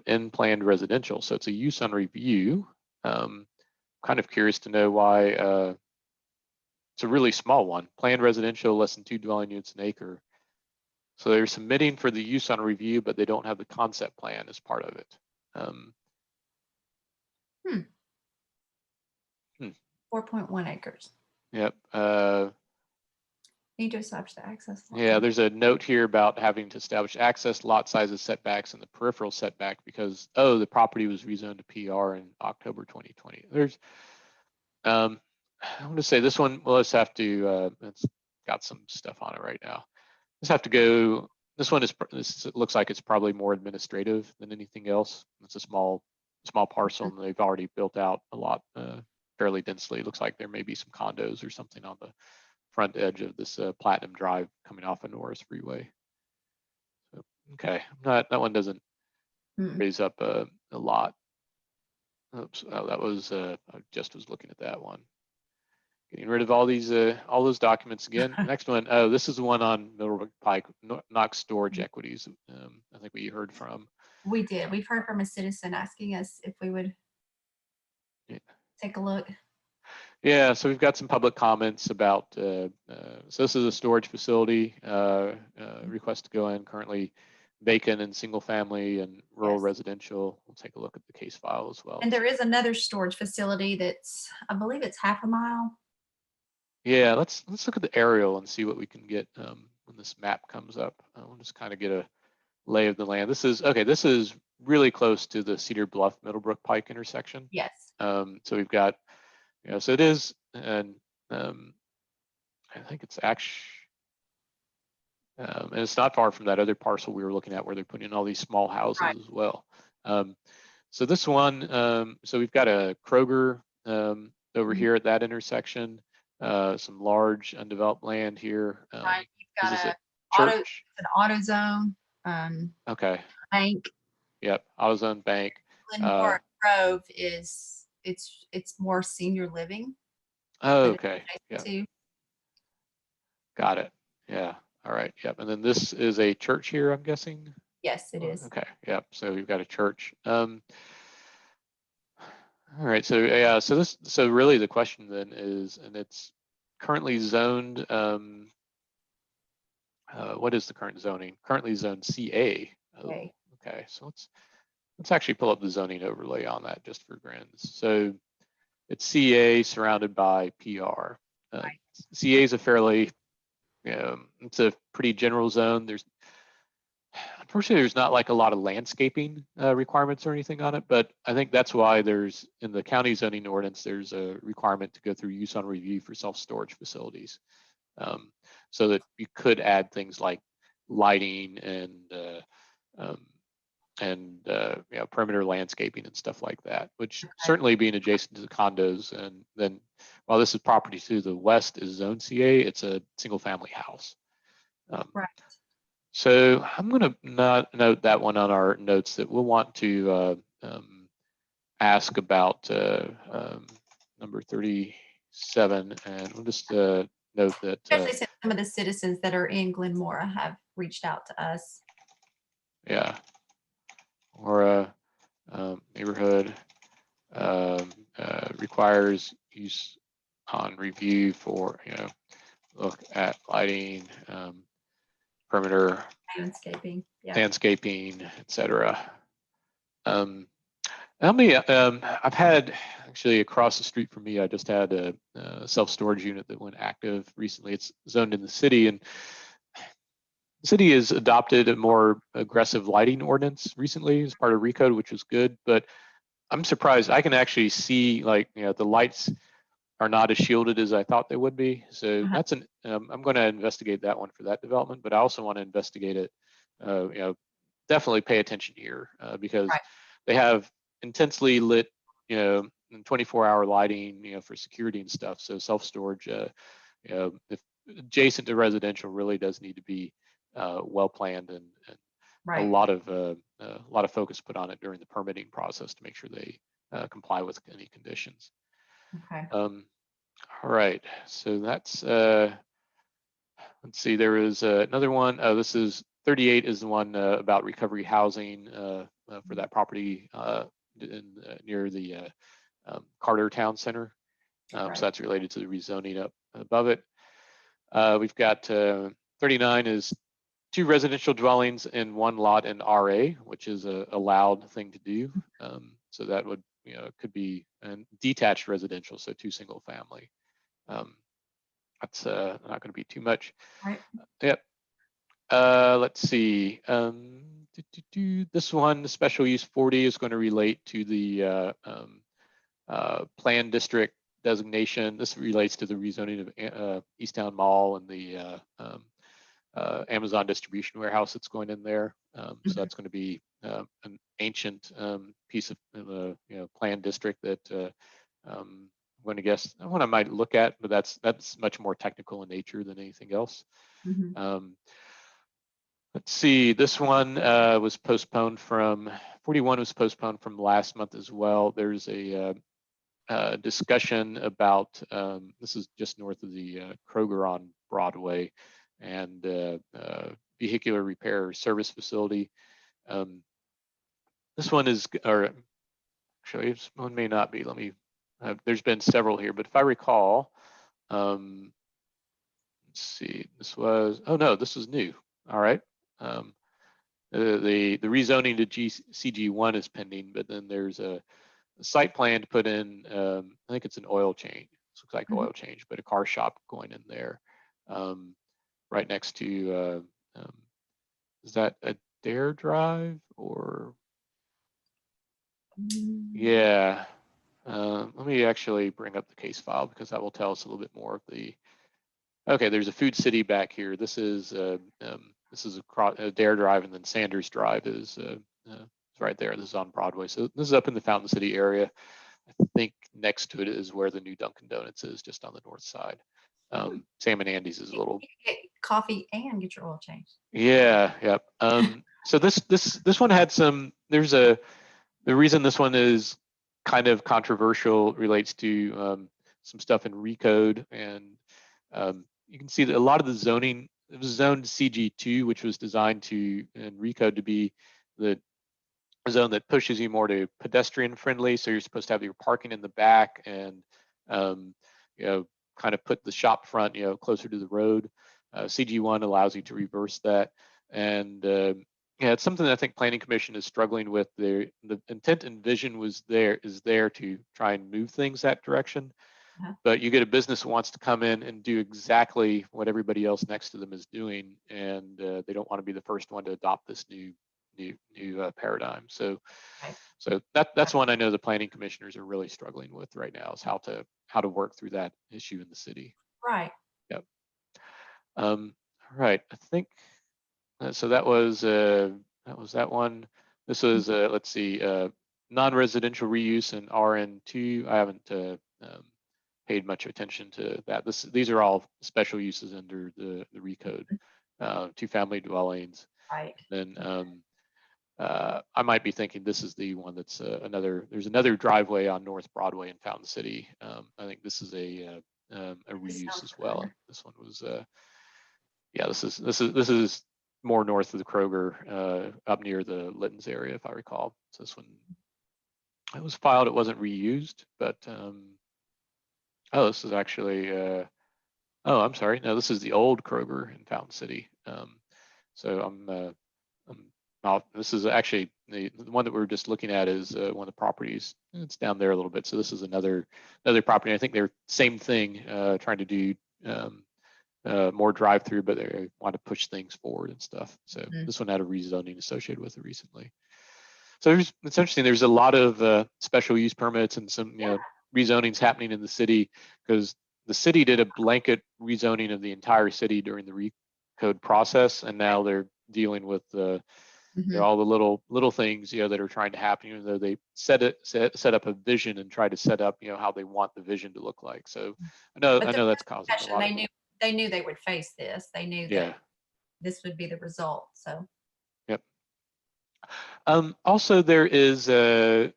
in planned residential. So it's a use on review. Kind of curious to know why it's a really small one. Planned residential, less than 2 dwelling units an acre. So they're submitting for the use on review, but they don't have the concept plan as part of it. 4.1 acres. Yep. Need to establish the access. Yeah, there's a note here about having to establish access, lot sizes, setbacks, and the peripheral setback because, oh, the property was rezoned to PR in October 2020. There's, I'm going to say this one, we'll just have to, it's got some stuff on it right now. Just have to go, this one is, this looks like it's probably more administrative than anything else. It's a small parcel and they've already built out a lot fairly densely. It looks like there may be some condos or something on the front edge of this Platinum Drive coming off of Norris Freeway. So, okay, that one doesn't raise up a lot. Oops, oh, that was I just was looking at that one. Getting rid of all these all those documents again. Next one, oh, this is the one on Middlebrook Pike, Knox Storage Equities. I think we heard from. We did. We've heard from a citizen asking us if we would take a look. Yeah, so we've got some public comments about, so this is a storage facility, request to go in, currently vacant and single family and rural residential. We'll take a look at the case file as well. And there is another storage facility that's, I believe it's half a mile. Yeah, let's look at the aerial and see what we can get when this map comes up. We'll just kind of get a lay of the land. This is really close to the Cedar Bluff Middlebrook Pike intersection. Yes. So we've got, so it is, and I think it's actually, and it's not far from that other parcel we were looking at where they're putting in all these small houses as well. So this one, so we've got a Kroger over here at that intersection, some large undeveloped land here. Right, you've got an auto zone. Okay. Bank. Yep, AutoZone Bank. Glenmore Grove is it's more senior living. Oh, okay. Yeah. Got it. Yeah. All right. Yep. And then this is a church here, I'm guessing. Yes, it is. Okay. Yep. So we've got a church. All right. So yeah. So really the question then is, and it's currently zoned. What is the current zoning? Currently zoned CA. Oh, okay. So let's actually pull up the zoning overlay on that just for grins. So it's CA surrounded by PR. CA is a fairly, it's a pretty general zone. Unfortunately, there's not like a lot of landscaping requirements or anything on it, but I think that's why there's, in the county zoning ordinance, there's a requirement to go through use on review for self-storage facilities. So that you could add things like lighting and perimeter landscaping and stuff like that, which certainly being adjacent to the condos. And then while this is property to the west is zone CA, it's a single family house. Right. So I'm going to not note that one on our notes that we'll want to ask about number 37, and we'll just note that. Especially since some of the citizens that are in Glenmora have reached out to us. Yeah. Or neighborhood requires use on review for, look at lighting, perimeter landscaping, etc. I've had actually across the street from me, I just had a self-storage unit that went active recently. It's zoned in the city, and the city has adopted a more aggressive lighting ordinance recently as part of Recode, which was good, but I'm surprised. I can actually see, like, the lights are not as shielded as I thought they would be. So that's I'm going to investigate that one for that development, but I also want to investigate it, definitely pay attention here because they have intensely lit, 24-hour lighting, for security and stuff. So self-storage, if adjacent to residential, really does need to be well planned and a lot of focus put on it during the permitting process to make sure they comply with any conditions. Okay. All right. So that's let's see. There is another one. This is 38 is the one about recovery housing for that property near the Carter Town Center. So that's related to the rezoning up above it. We've got 39 is 2 residential dwellings in 1 lot in RA, which is a allowed thing to do. So that would, could be detached residential, so 2 single family. I that's not going to be too much. Right. Yep. Let's see. This one, the special use 40, is going to relate to the planned district designation. This relates to the rezoning of Easttown Mall and the Amazon distribution warehouse that's going in there. So that's going to be an ancient piece of planned district that I'm going to guess one I might look at, but that's much more technical in nature than anything else. Mm-hmm. Let's see, this one was postponed from, 41 was postponed from last month as well. There's a discussion about, this is just north of the Kroger on Broadway, and vehicular repair service facility. This one is, or actually this one may not be, let me, there's been several here, but if I recall, let's see, this was, oh no, this is new, all right. The rezoning to CG1 is pending, but then there's a site plan to put in, I think it's an oil change. It looks like oil change, but a car shop going in there, right next to, is that a Dare Drive or? Yeah. Let me actually bring up the case file because that will tell us a little bit more of the. Okay, there's a Food City back here. This is across Dare Drive, and then Sanders Drive is right there. This is on Broadway. So this is up in the Fountain City area. I think next to it is where the new Dunkin' Donuts is, just on the north side. Sam and Andy's is a little. You can get coffee and get your oil changed. Yeah, yep. So this one had some. The reason this one is kind of controversial relates to some stuff in Recode, and you can see that a lot of the zoning, it was zoned CG2, which was designed to, in Recode, to be the zone that pushes you more to pedestrian friendly. So you're supposed to have your parking in the back and, kind of put the shop front, closer to the road. CG1 allows you to reverse that. And it's something that I think Planning Commission is struggling with. The intent and vision is there to try and move things that direction. But you get a business who wants to come in and do exactly what everybody else next to them is doing, and they don't want to be the first one to adopt this new paradigm. So that's one I know the planning commissioners are really struggling with right now, is how to work through that issue in the city. Right. Yep. All right. I think so. That was that one. This was let's see, non-residential reuse in RN2. I haven't paid much attention to that. These are all special uses under the Recode, 2-family dwellings. Right. Then I might be thinking this is the one that's there's another driveway on North Broadway in Fountain City. I think this is a reuse as well. And this one was, yeah, this is more north of the Kroger, up near the Litton's area, if I recall. So this one, it was filed, it wasn't reused, but oh, this is actually, oh, I'm sorry. No, this is the old Kroger in Fountain City. So I'm this is actually the one that we're just looking at is one of the properties. It's down there a little bit. So this is another property. I think they're same thing, trying to do more drive-through, but they want to push things forward and stuff. So this one had a rezoning associated with it recently. So it's interesting. There's a lot of special use permits and some rezonings happening in the city, because the city did a blanket rezoning of the entire city during the Recode process, and now they're dealing with all the little things that are trying to happen, even though they set up a vision and try to set up how they want the vision to look like. So I know that's causing a lot. They knew they would face this. They knew that this would be the result. So yep. Also, there is there's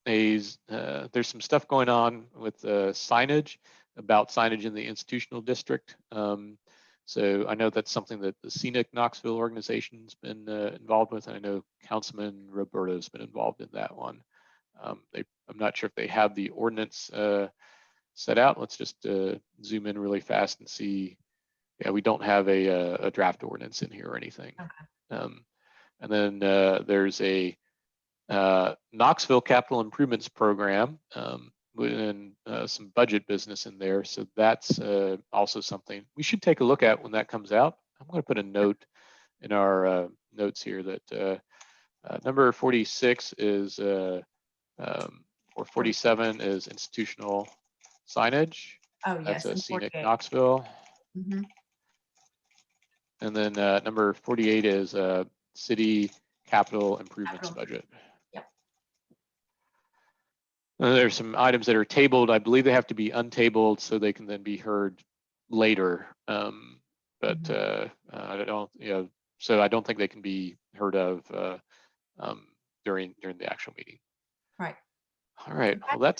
some stuff going on with signage, about signage in the institutional district. So I know that's something that the Scenic Knoxville organization's been involved with, and I know Councilman Roberto's been involved in that one. I'm not sure if they have the ordinance set out. Let's just zoom in really fast and see. Yeah, we don't have a draft ordinance in here or anything. Okay. And then there's a Knoxville Capital Improvements Program. and some budget business in there. So that's also something we should take a look at when that comes out. I'm going to put a note in our notes here that number 46 is, or 47 is institutional signage. Oh, That's yes. a And scenic 48. Knoxville. Mhm. And then number 48 is city capital improvements budget. Yep. There's some items that are tabled. I believe they have to be untabled so they can then be heard later. But I don't, so I don't think they can be heard of during the actual meeting. Right. All right. Okay. Well,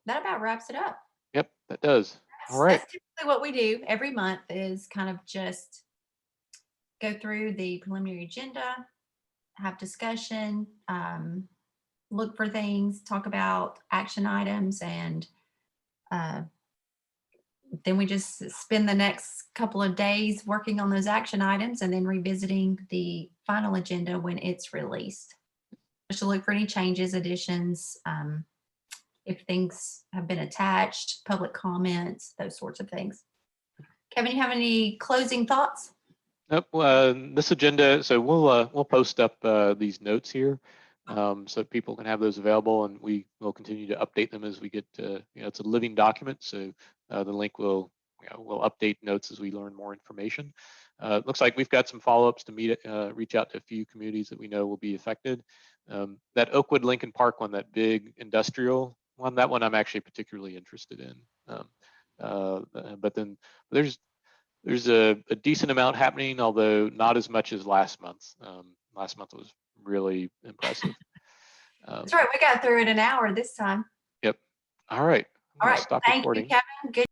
that about wraps it up. Yep, that does. All right. That's typically what we do every month, is kind of just go through the preliminary agenda, have discussion, look for things, talk about action items, and then we just spend the next couple of days working on those action items and then revisiting the final agenda when it's released. Just to look for any changes, additions, if things have been attached, public comments, those sorts of things. Kevin, you have any closing thoughts? Nope. This agenda, so we'll post up these notes here, so people can have those available, and we will continue to update them as we get to, it's a living document, so the link will we'll update notes as we learn more information. It looks like we've got some follow-ups to reach out to a few communities that we know will be affected. That Oakwood Lincoln Park one, that big industrial one, that one I'm actually particularly interested in. But then there's a decent amount happening, although not as much as last month. Last month was really impressive. That's right. We got through it in an hour this time. Yep. All right. All right. Stop Thank you, recording. Kevin. Good